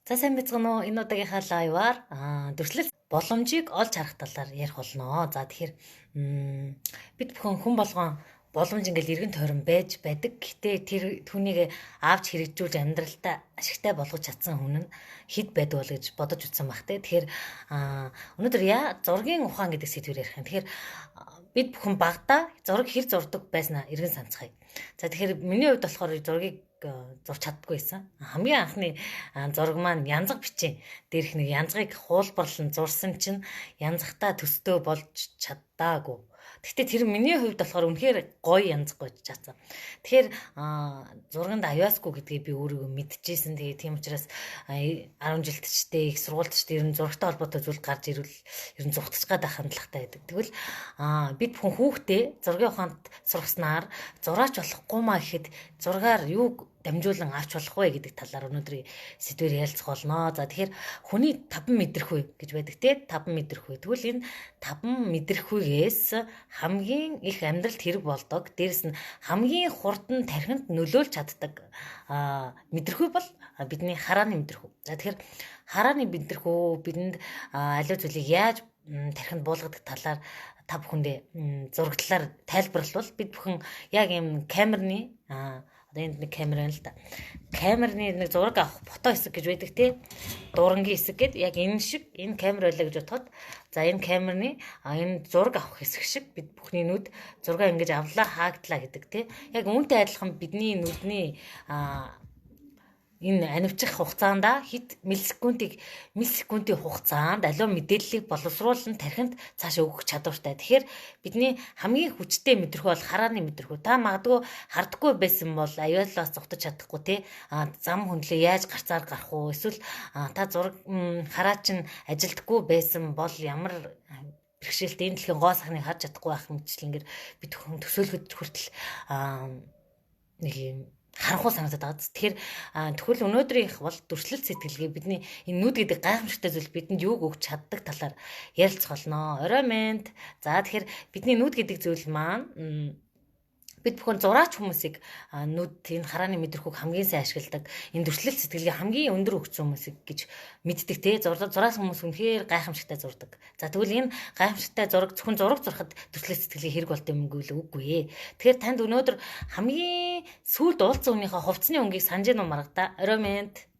За сайн байцгаана уу? Энэ удаагийнхаа лайваар төрслөл боломжийг олж харах талаар ярих болно. За тэгэхээр бид бүхэн хүн болгон боломж ингээл эргэн тойрон байж байдаг. Гэтэ тэр түүнийг авч хэрэгжүүлж амьдралдаа ашигтай болгож чадсан хүн нь хэд байдаг бол гэж бодож үзсэн баг те. Тэгэхээр өнөөдөр зургийн ухаан гэдэг сэдвээр ярих юм. Тэгэхээр бид бүхэн багада зураг хэр зурдаг байснаа эргэн санацгаая. За тэгэхээр миний хувьд болохоор зургийг зурч чаддаггүй байсан. Хамгийн анхны зураг маань янзаг бичээ. Дээрх нэг янзгыг хуулбарлан зурсан чинь янзахтаа төстөө болж чаддаагүй. Гэхдээ тэр миний хувьд болохоор үнэхээр гоё янзаг гойж чадсан. Тэгэхээр зурганд аюусгүй гэдгийг би өөрийгөө мэдчихсэн. Тэгээ тийм учраас 10 жилдчтэй их сургуультчтэй ер нь зурагтай холбоотой зүйл гарч ирвэл ер нь зүгтчих гадах хандлагатай байдаг. Тэгвэл бид бүхэн хүүхдээ зургийн ухаанд сургаснаар зураач болохгүй маа гэхэд зургаар юу дамжуулан авч болох вэ гэдэг талаар өнөөдрийн сэдвээр ярилцах болно. За тэгэхээр хүний 5 мэдрэхүй гэж байдаг те 5 мэдрэхүй. Тэгвэл энэ 5 мэдрэхүйгээс хамгийн их амьдралд хэрэг болдог. Дээрэс нь хамгийн хурдан тархинд нөлөөлж чаддаг мэдрэхүй бол бидний харааны мэдрэхүй. За тэгэхээр харааны мэдрэхүй бидэнд аливаа зүйлийг яаж тархинд буулгадаг талаар та бүхэндээ зураглалаар тайлбарлавал бид бүхэн яг юм камерны энд нэг камер байна л да. Камерны нэг зураг авах фото хэсэг гэж байдаг тий. Дурангийн хэсэг гэд яг энэ шиг энэ камер байлаа гэж бодоход за энэ камерны энэ зураг авах хэсэг шиг бид бүхний нүд зураг ингэж авлаа хаагдлаа гэдэг тий. Яг үүнтэй адилхан бидний нүдний энэ анивчих хугацаанд хэд миллисекундын хугацаанд аливаа мэдээллийг боловсруулан тархинд цаашаа өгөх чадвартай. Тэгэхээр бидний хамгийн хүчтэй мэдрэхүй бол харааны мэдрэхүй. Та магадгүй хардггүй байсан бол аюулаас зогтож чадахгүй тий. Зам хөндлөө яаж гарцаар гарах уу? Эсвэл та зураг хараа чинь ажилдаггүй байсан бол ямар бэрхшээлтэй энэ дэлхийн гоо сахныг харж чадахгүй байх мэтчлэнгээр бид төсөөлөхөд хүртэл нэг юм харанхуй санагдаад байгаа. Тэгэхээр тэгвэл өнөөдрийнх бол дүрслэл сэтгэлгээ бидний энэ нүд гэдэг гайхамшигтай зүйл бидэнд юуг өгч чаддаг талаар ярилцах болно. Орой мэнд. За тэгэхээр бидний нүд гэдэг зүйл маань бид бүхэн зураач хүмүүсийг нүд энэ харааны мэдрэхүйг хамгийн сайн ашигладаг. Энэ дүрслэл сэтгэлгээ хамгийн өндөр өгсөн хүмүүсийг гэж мэддэг те. Зураас хүмүүс үнэхээр гайхамшигтай зурдаг. За тэгвэл энэ гайхамшигтай зураг зөвхөн зураг зурхад дүрслэл сэтгэлгээ хэрэг болт юмгүй л үгүй ээ. Тэгэхээр танд өнөөдөр хамгийн сүүлд уулзсан хүнийхээ хувцсны өнгийг санаж гэнэ үү маргада? Орой мэнд.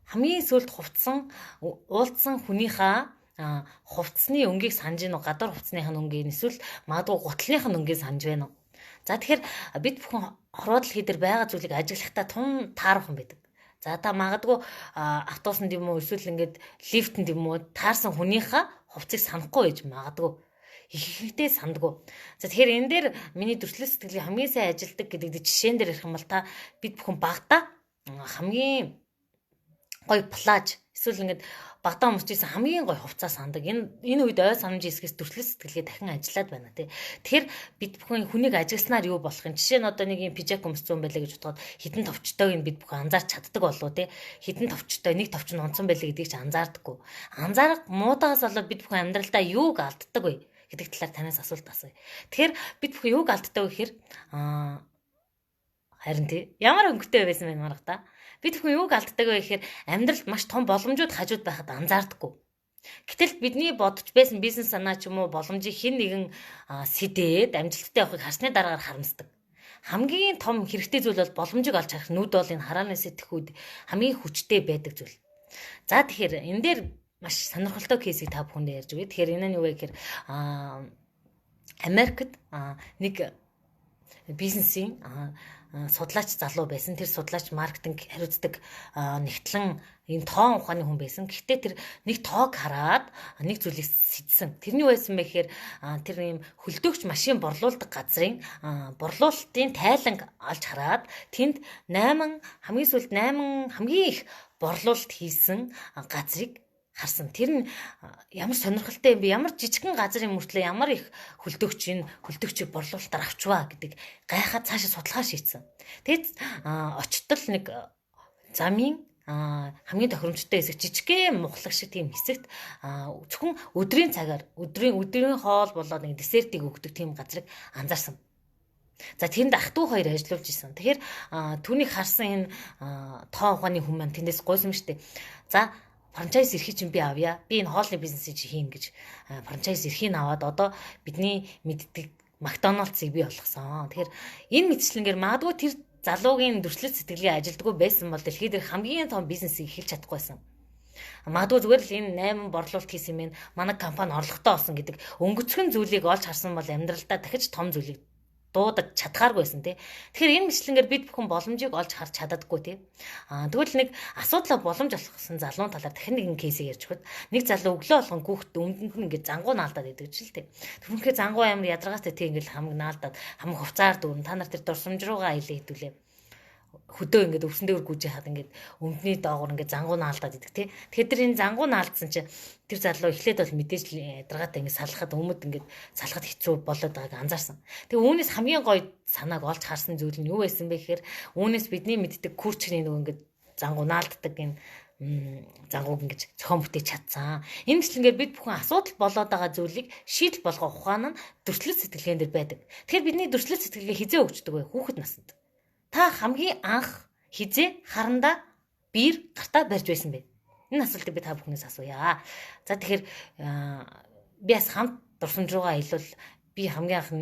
Хамгийн сүүлд уулзсан хүнийхээ хувцсны өнгийг санаж гэнэ үү? Гадуур хувцсных нь өнгийг эсвэл магадгүй гутлынх нь өнгийг санаж байна уу? За тэгэхээр бид бүхэн хорвоодол хийдэр байгаа зүйлийг ажиглахдаа тун таархан байдаг. За та магадгүй автобусанд юм уу эсвэл ингээд лифтэнд юм уу таарсан хүнийхээ хувцсыг санахгүй байж магадгүй. Ихэнхдээ сандгүй. За тэгэхээр энэ дээр миний дүрслэл сэтгэлгээ хамгийн сайн ажилдаг гэдэг жишээн дээр ярих юм бол та бид бүхэн багада хамгийн гоё плаж эсвэл ингээд багтаа өмсч ийсэн хамгийн гоё хувцас сандаг. Энэ үед ой санамжийн хэсгээс дүрслэл сэтгэлгээ дахин ажиллаад байна тий. Тэгэхээр бид бүхэн хүнийг ажигласнаар юу болох юм? Жишээ нь одоо нэг юм пижак өмссөн байлаа гэж бодоход хитэн товчтойг нь бид бүхэн анзаарч чаддаг болов тий. Хитэн товчтой нэг товч нь онцсон байлаа гэдгийг ч анзаардаггүй. Анзаарах муудагаас болоод бид бүхэн амьдралдаа юуг алддаг вэ гэдэг талаар танаас асуулт асууя. Тэгэхээр бид бүхэн юуг алддаг вэ гэхээр харин тий ямар өнгөтэй байсан бэ маргата? Бид бүхэн юуг алддаг вэ гэхээр амьдралд маш том боломжууд хажууд байхад анзаардаггүй. Гэтэл бидний бодож байсан бизнес санаа ч юм уу боломжийг хэн нэгэн сэдээд амжилттай явахыг харсны дараагаар харамсдаг. Хамгийн том хэрэгтэй зүйл бол боломжийг олж харах нүд бол энэ харааны сэтгэхүйд хамгийн хүчтэй байдаг зүйл. За тэгэхээр энэ дээр маш сонирхолтой кейсийг та бүхэндээ ярьж өгье. Тэгэхээр энэ нь юу вэ гэхээр Америкт нэг бизнесийн судлаач залуу байсан. Тэр судлаач маркетинг хариуцдаг нэгтлэн энэ тоон ухааны хүн байсан. Гэхдээ тэр нэг тоог хараад нэг зүйлийг сэдсэн. Тэрний байсан бэ гэхээр тэр ийм хөлдөөгч машин борлуулдаг газрын борлуулалтын тайланг олж хараад тэнд 8 хамгийн их борлуулалт хийсэн газрыг харсан. Тэр нь ямар сонирхолтой юм бэ? Ямар жижигхэн газрын мөртлөө ямар их хөлдөгчийг борлуулалтаар авчваа гэдэг гайхаад цаашаа судалгаа шийдсэн. Тэгэд очтол нэг замын хамгийн тохиромжтой хэсэг жижигхэн мухлаг шиг тийм хэсэгт зөвхөн өдрийн хоол болоод нэг десертийг өгдөг тийм газрыг анзаарсан. За тэнд ах トゥ хоёр ажиллуулж исэн. Тэгэхээр түүнийг харсан энэ тоо ухааны хүн маань тэндээс гуйсан штэ. За франчайз эрхийг чинь би авъя. Би энэ хоолны бизнесийг чи хийн гэж франчайз эрхийг аваад одоо бидний мэддэг Макдоналдсыг бий болгосон. Тэгэхээр энэ мэтчлэнгээр магадгүй тэр залуугийн дүрслэл сэтгэлгээ ажилдгүй байсан бол дэлхийд хамгийн том бизнесийг эхэлж чадахгүйсэн. Магадгүй зүгээр л энэ 8 борлуулалт хийсэн юм. Манай компани орлоготой болсон гэдэг өнгөцгөн зүйлийг олж харсан бол амьдралдаа дахиж том зүйлийг дуудаж чадхааргүйсэн тий. Тэгэхээр энэ мэтлэнгээр бид бүхэн боломжийг олж харж чаддаггүй тий. Тэгвэл нэг асуудлаа боломж олгосон залуун талаар дахин нэгэн кейсийг ярьж хад. Нэг залуу өглөө болгон хүүхэд өмдөнд нь ингээд зангуу наалдаад идэг ч л тий. Түүнхээр зангуу амар ядаргаатай тий ингээд хамаг наалдаад хамаг хувцаар дүүрэн та нар тэр дурсамж руугаа аялаа хэдүүлээ. Хөдөө ингээд өвсөн дээр гүйж хаад ингээд өмдний доогоор ингээд зангуу наалдаад идэг тий. Тэгэхээр тэр энэ зангуу наалдсан чинь тэр залуу эхлээд бол мэдээж л ядаргаатай ингээд салахад өмд ингээд салахад хэцүү болоод байгааг анзаарсан. Тэгээ үүнээс хамгийн гоё санааг олж харсан зүйл нь юу байсан бэ гэхээр үүнээс бидний мэддэг курчны нөгөө ингээд зангуу наалддаг энэ зангууг ингэж зохион бүтээж чадсан. Энэ мэтлэнгээр бид бүхэн асуудал болоод байгаа зүйлийг шийдэл болгох ухаан нь дүрслэл сэтгэлгээн дээр байдаг. Тэгэхээр бидний дүрслэл сэтгэлгээ хизээ өгчдөг вэ? Хүүхэд наснд. Та хамгийн анх хизээ харандаа биер гартаа барьж байсан бэ? Энэ асуултыг би та бүхнээс асууя. За тэгэхээр би бас хамт дурсамж руугаа илүүл би хамгийн анх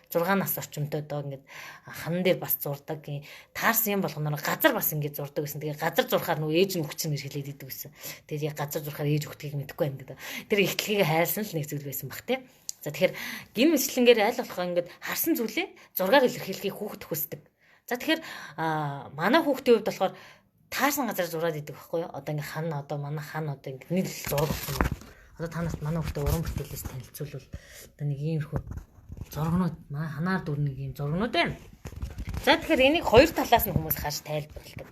6 нас орчимтой доо ингээд хан дээр бас зурдаг. Таарсан юм болгоноор газар бас ингээд зурдаг гэсэн. Тэгээ газар зурхаар нөгөө ээж нь өгч гэж хэлээд идэв гэсэн. Тэгээд яг газар зурхаар ээж өгтгийг мэдэхгүй байна гэдэг. Тэр ихтлгийг хайрлсан л нэг зүйл байсан баг тий. За тэгэхээр гин мэтлэнгээр аль болох ингээд харсан зүйлээ зургаар илэрхийлэхийг хүүхэд хүсдэг. За тэгэхээр манай хүүхдийн хувьд болохоор таарсан газар зураад идэг байхгүй юу? Одоо ингээ хан одоо манай хан одоо ингээ нэг л зураг болсон байна. Одоо та нарт манай хүүхдээ уран бүтээлээс танилцуулбал одоо нэг иймэрхүү зургнууд манай ханаар дүрнийг ийм зургнууд байна. За тэгэхээр энийг хоёр талаас нь хүмүүс харж тайлбарладаг.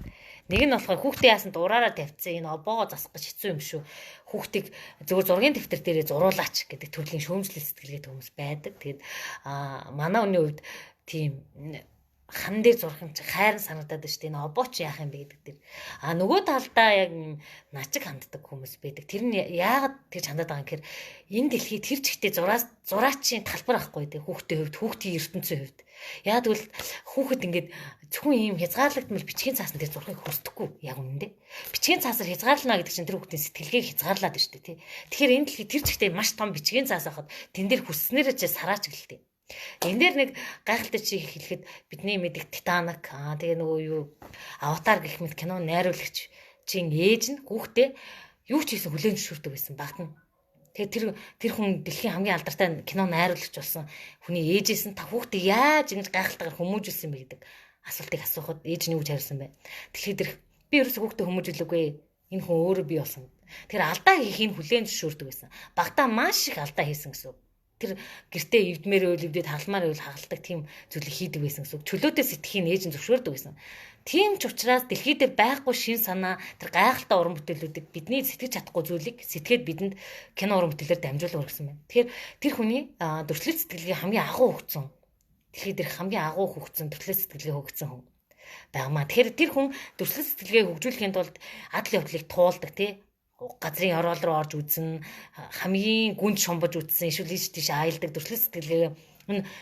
Нэг нь болохоор хүүхдээ яасан дураараа тавьчихсан энэ обоогоо засах гэж хэцүү юм шүү. Хүүхдийг зөвхөн зургийн дэвтэр дээрээ зуруулаач гэдэг төрлийн шүүмжлэл сэтгэлгээтэй хүмүүс байдаг. Тэгээд манай хүний хувьд тийм хан дээр зурх юм чи хайран санагдаад байна шүү дээ. Энэ обооч яах юм бэ гэдэг дээр. Нөгөө талдаа яг начиг ханддаг хүмүүс байдаг. Тэр нь яагаад тэгж хандаад байгаа юм гэхээр энэ дэлхий тэр чигтээ зураачийн талбар ахгүй дээ. Хүүхдийн хувьд, хүүхдийн ертөнцийн хувьд. Яагаад гэвэл хүүхэд ингээд зөвхөн ийм хязгаарлагдмал бичгийн цаасан дээр зурхыг хүсдэггүй яг үнэндээ. Бичгийн цаасаар хязгаарлана гэдэг чинь тэр хүүхдийн сэтгэлгээг хязгаарлаад байна шүү дээ. Тэгэхээр энэ дэлхий тэр чигтээ маш том бичгийн цаас ахад тэн дээр хүсснээрээ ч сараач гэлтэй. Энэ дээр нэг гайхалтай чи хэлэхэд бидний мэдих Титаник тэгээ нөгөө юу Аватар гэх мэт кино найруулагч чин ээж нь хүүхдээ юу ч хийсэн хүлээн зөвшөөрдөг байсан багт нь. Тэгээ тэр хүн дэлхийн хамгийн алдартай кино найруулагч болсон хүний ээжээс нь та хүүхдээ яаж ингэж гайхалтайгаар хүмүүжүүлсэн бэ гэдэг асуултыг асуухад ээж нь юу гэж хариулсан бэ? Дэлхийд дэрх би ерөөсөө хүүхдээ хүмүүжүүлээгүй. Энэ хүн өөрөө бий болсон. Тэр алдаа хийхийг хүлээн зөвшөөрдөг байсан. Багтаа маш их алдаа хийсэн гэсэн. Тэр гэртээ эвдмээр өвлөвдөд хагалмаар үйл хагалдаг тийм зүйлийг хийдэг байсан гэсэн. Чөлөөтэй сэтгэхийн ээж нь зөвшөөрдөг байсан. Тийм ч учраас дэлхий дээр байхгүй шин санаа тэр гайхалтай уран бүтээлүүдийг бидний сэтгэж чадахгүй зүйлийг сэтгэхэд бидэнд кино уран бүтээлээр дамжуулах гэсэн байна. Тэгэхээр тэр хүний дүрслэл сэтгэлгээ хамгийн агуу хөгцсөн. Дэлхий дээр хамгийн агуу хөгцсөн дүрслэл сэтгэлгээ хөгцсөн хүн байнамаа. Тэгэхээр тэр хүн дүрслэл сэтгэлгээ хөгжүүлэхийн тулд адал явдлыг туулдаг тий. Газрын орол руу орж үзэн хамгийн гүнд шомбож үзсэн эсвэл тийш аялдаг дүрслэл сэтгэлгээ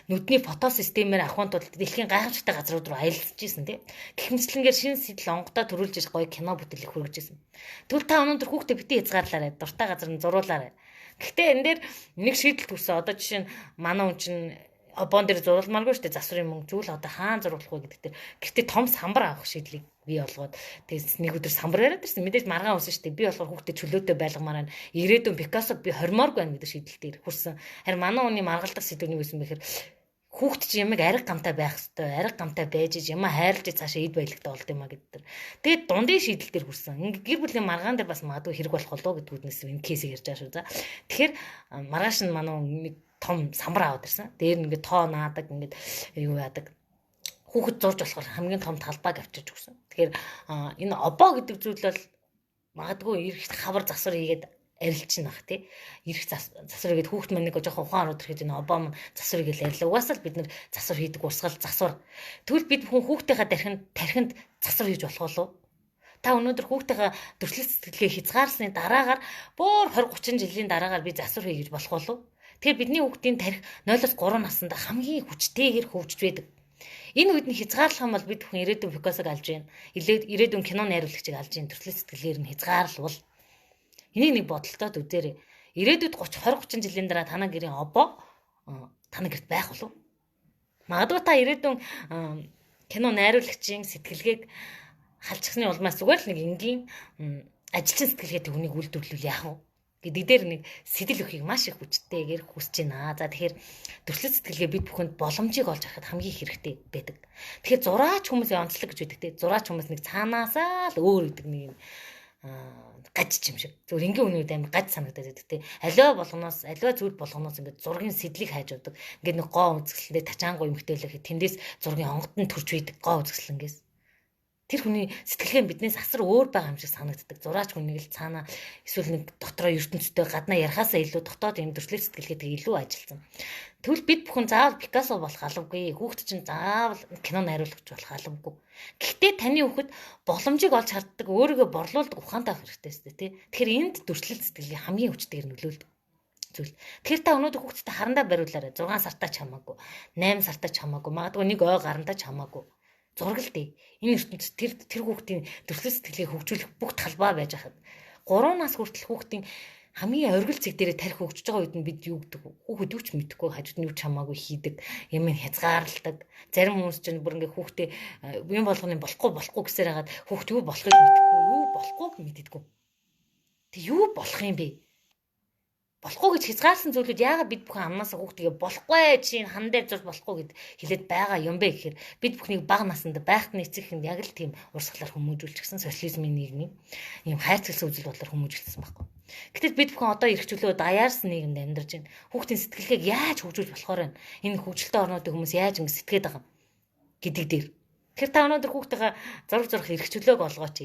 нүдний фото системээр авахын тулд дэлхийн гайхамшигтай газрууд руу аялж ирсэн тий. Гэх мэтлэнгээр шинэ сэтэл онгодоо төрүүлж иж гоё кино бүтээл хүргэж ирсэн. Тэгвэл та өнөөдөр хүүхдээ бити хязгаарлаарай. Дуртай газар нь зуруулаарай. Гэхдээ энэ дээр нэг шийдэл төрсөн. Одоо жишээ нь манай хүн чинь обон дээр зурулмааргүй шүү дээ. Засварын мөнгө зүйл одоо хаана зуруулах вэ гэдэг дээр. Гэхдээ том самбар авах шийдлийг би болгоод тэгээс нэг өдөр самбар яриад ирсэн. Мэдээж маргаан усан шүү дээ. Би болохоор хүүхдэд чөлөөтэй байлгамаар байна. Ирээдүйн Пикассог би хормооргүй байна гэдэг шийдэл дээр хүрсэн. Харин манай хүний маргалдах сэдв нь юу гэсэн бэхээр хүүхд чи ямиг ариг гамтай байх хэвээр ариг гамтай байж юм хайрлж цаашаа эд баялагтай болд юм а гэдэг. Тэгээд дундын шийдэл дээр хүрсэн. Ингээ гэр бүлийн маргаан дээр бас магадгүй хэрэг болох болоо гэдгүүднээс энэ кейсийг ярьж байгаа шүү. За. Тэгэхээр маргааш нь манай нэг том самбар аваад ирсэн. Дээр нь ингээ тоо наадаг ингээ юу яадаг. Хүүхэд зурж болохоор хамгийн том талбайг авчирч өгсөн. Тэгэхээр энэ обоо гэдэг зүйл бол магадгүй ирэх хавар засвар хийгээд арилчин баг тий. Ирэх засвар хийгээд хүүхэд маань нэг жоохон ухаан ороод ирэхэд энэ обоо маань засвар хийгээл арилаа. Угаасаа л бид нэр засвар хийдэг урсгал засвар. Тэгвэл бид хүн хүүхдийнхаа тархинд засвар хийж болох болов уу? Та өнөөдөр хүүхдийнхаа төрөлх сэтгэлгээ хязгаарласны дараагаар бүр 20 30 жилийн дараагаар би засвар хий гэж болох болов уу? Тэгэхээр бидний хүүхдийн тархи 0-3 наснда хамгийн хүчтэйгээр хөгжиж байдаг. Энэ үед нь хязгаарлах юм бол бид бүхэн ирээдүйн Пикассог алж байна. Ирээдүйн кино найруулагчийг алж байна. Төрөлх сэтгэлгээр нь хязгаарлавал энийг нэг бодолтоод үзээрэй. Ирээдүйд 30 жилийн дараа танаа гэрийн обо танаа гэрт байх болов. Магадгүй та ирээдүйн кино найруулагчийн сэтгэлгээг халчихсны улмаас зүгээр л нэг энгийн ажилчин сэтгэлгээтэй хүнийг үйлдвэрлүүл яах вэ гэдэг дээр нэг сэтэл өхийг маш их хүчтэйгээр хүсэж байна. За тэгэхээр төрөлх сэтгэлгээ бид бүхэнд боломжийг олж харахад хамгийн хэрэгтэй байдаг. Тэгэхээр зураач хүмүүсийн онцлог гэж үүдэг те. Зураач хүмүүс нэг цаанаасаа л өөр гэдэг нэг гаж юм шиг. Зөв энгийн үнүүд амар гаж санагдаад байдаг те. Аливаа болгоноос аливаа зүйл болгоноос ингээд зургийн сэдлийг хайж удаг. Ингээд нэг гоо үзэсгэлэнтэй тачаангуй эмхтэлэх тэндээс зургийн онгодон төрж үйдэг гоо үзэсгэлэнгээс. Тэр хүний сэтгэлгээ биднээс асар өөр байгаа юм шиг санагддаг. Зураач хүнийг л цаана эсвэл нэг дотроо ертөнцтэй гаднаа ярихаасаа илүү дотоод юм төрөлх сэтгэлгээтэй илүү ажилласан. Тэгвэл бид бүхэн заавал Пикассо болох алавгүй. Хүүхэд чинь заавал кино найруулагч болох алавгүй. Гэхдээ таны хүүхэд боломжийг олж харддаг, өөрийгөө борлуулдаг ухаантай байх хэрэгтэй сте тий. Тэгэхээр энд төрөлх сэтгэлгээ хамгийн хүчтэйгээр нөлөөлдөг зүйл. Тэгэхээр та өнөөдөр хүүхэдтэй харандаа бариулаарай. 6 сартаа ч хамаагүй, 8 сартаа ч хамаагүй, магадгүй нэг ой гарантаа ч хамаагүй. Зургалдээ. Энэ ертөнцид тэр хүүхдийн төрөлх сэтгэлийг хөгжүүлэх бүх талбай байж хахад 3 нас хүртэл хүүхдийн хамгийн оргил зэг дээрээ тарих хөгжиж байгаа үед нь бид юу гэдэг вэ? Хүүхэд юу ч мэдэхгүй хажууд нь юу ч хамаагүй хийдэг, юм хязгаарладаг. Зарим хүмүүс ч бүр ингээ хүүхдээ юм болгоны болохгүй гэсээр хагаад хүүхд юу болохыг мэдэхгүй, юу болохгүйг мэддэггүй. Тэг юу болох юм бэ? Болохгүй гэж хязгаарсан зүйлүүд яагаад бид бүхэн амнаас хүүхдгээ болохгүй чинь хан дээр зур болохгүй гэд хэлээд байгаа юм бэ гэхээр бид бүхнийг бага наснд байхад нь эцэг ихэнд яг л тийм урсгалаар хүмүүжүүлчихсэн социализмын нийгмийн ийм хайрцагсан үзэл бодлоор хүмүүжүүлсэн байхгүй. Гэтэл бид бүхэн одоо эрхчлөө даяарсан нийгэмд амьдарч байна. Хүүхдийн сэтгэлгээг яаж хөгжүүлж болохоор байна? Энэ хөгжилтэй орнуудын хүмүүс яаж ингэ сэтгэгээд байгаа гэдэг дээр. Тэгэхээр та өнөөдөр хүүхдтэйгээ зурх эрхчлөөг олгооч.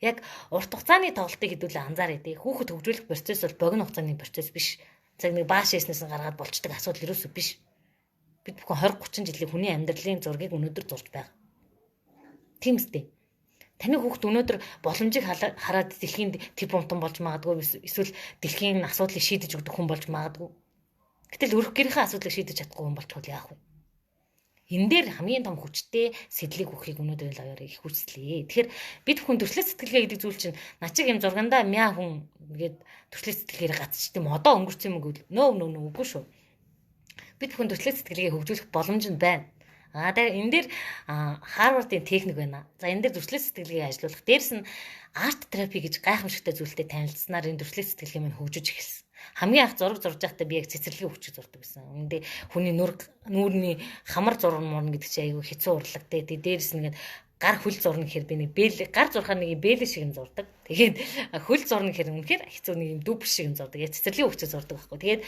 Яг урт хугацааны тоглолтыг хэдүүлээ анзааръя тий. Хүүхэд хөгжүүлэх процесс бол богино хугацааны процесс биш. Цаг нэг бааш шээснээс нь гаргаад болчдөг асуудал ерөөсөө биш. Бид бүхэн 20 30 жилийн хүний амьдралын зургийг өнөөдөр зурж байгаа. Тийм үстэй. Таны хүүхэд өнөөдөр боломжийг хараад дэлхийн төв бомтон болж магадгүй эсвэл дэлхийн асуудлыг шийдэж өгөх хүн болж магадгүй. Гэтэл өрх гэрийнхээ асуудлыг шийдэж чадахгүй хүн болчихвол яах вэ? Энэ дээр хамгийн том хүчтэй сэдлийг өгөхийг өнөөдөр лавьяар их хүслээ. Тэгэхээр бид бүхэн төрөлх сэтгэлгээ гэдэг зүйл чинь наа чиг юм зургандаа мяа хүн гээд төрөлх сэтгэлгээр гацч тийм одоо өнгөрцөн юм үгүй үгүй шүү. Бид бүхэн төрөлх сэтгэлгээ хөгжүүлэх боломж нь байна. Тэгээ энэ дээр Харвардын техник байна. За энэ дээр төрөлх сэтгэлгээ ажилуулах. Дээрс нь арт терапи гэж гайхамшигтай зүйлтэй танилцсанаар энэ төрөлх сэтгэлгээ минь хөгжиж эхэлсэн. Хамгийн анх зураг зурж байхдаа би яг цэцэрлэгийн өвчөг зурдаг байсан. Үүндээ хүний нүүрний хамар зурн мурн гэдэг чинь айгүй хэцүү урлагтай. Тэгээ дээрс нэгэд гар хөл зурна гэхээр би нэг бэл гар зурхаар нэг бэлэн шиг юм зурдаг. Тэгээд хөл зурна гэхээр үнэхээр хэцүү нэг юм дүб шиг юм зурдаг. Яг цэцэрлэгийн өвчөг зурдаг байхгүй. Тэгээд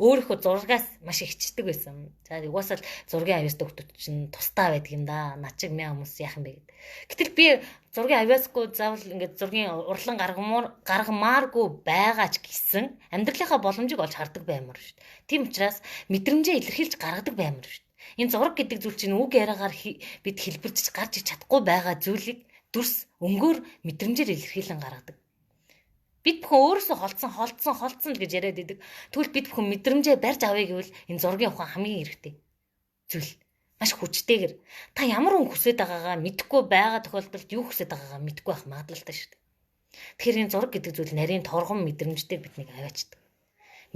өөрийнхөө зургаас маш их хичдэг байсан. За угаасаа л зургийн авьяастай хүмүүс чинь тустай байдаг юм да. Наа чиг мяа хүмүүс яах юм бэ гэд. Гэтэл би зургийн авьяасгүй заавал ингээд зургийн урлан гаргамааргүй байгаа ч гэсэн амьдралынхаа боломжийг олж хардаг баймар шүү дээ. Тийм учраас мэдрэмжээ илэрхийлж гаргадаг баймар шүү дээ. Энэ зураг гэдэг зүйл чинь үг яриагаар бид хэлбэрчж гарч иж чадахгүй байгаа зүйлийг дүрс өнгөөр мэдрэмжээр илэрхийлэн гаргадаг. Бид бүхэн өөрөөсөө холдсон гэж яриад идэг. Тэгвэл бид бүхэн мэдрэмжээ барьж авъя гэвэл энэ зургийн ухаан хамгийн хэрэгтэй зүйл. Маш хүчтэйгэр та ямар хүн хүсэж байгаагаа мэдэхгүй байгаа тохиолдолд юу хүсэж байгаагаа мэдэхгүй байх магадлалтай шүү дээ. Тэгэхээр энэ зураг гэдэг зүйл нарийн торгон мэдрэмжтэй биднийг аваачдаг.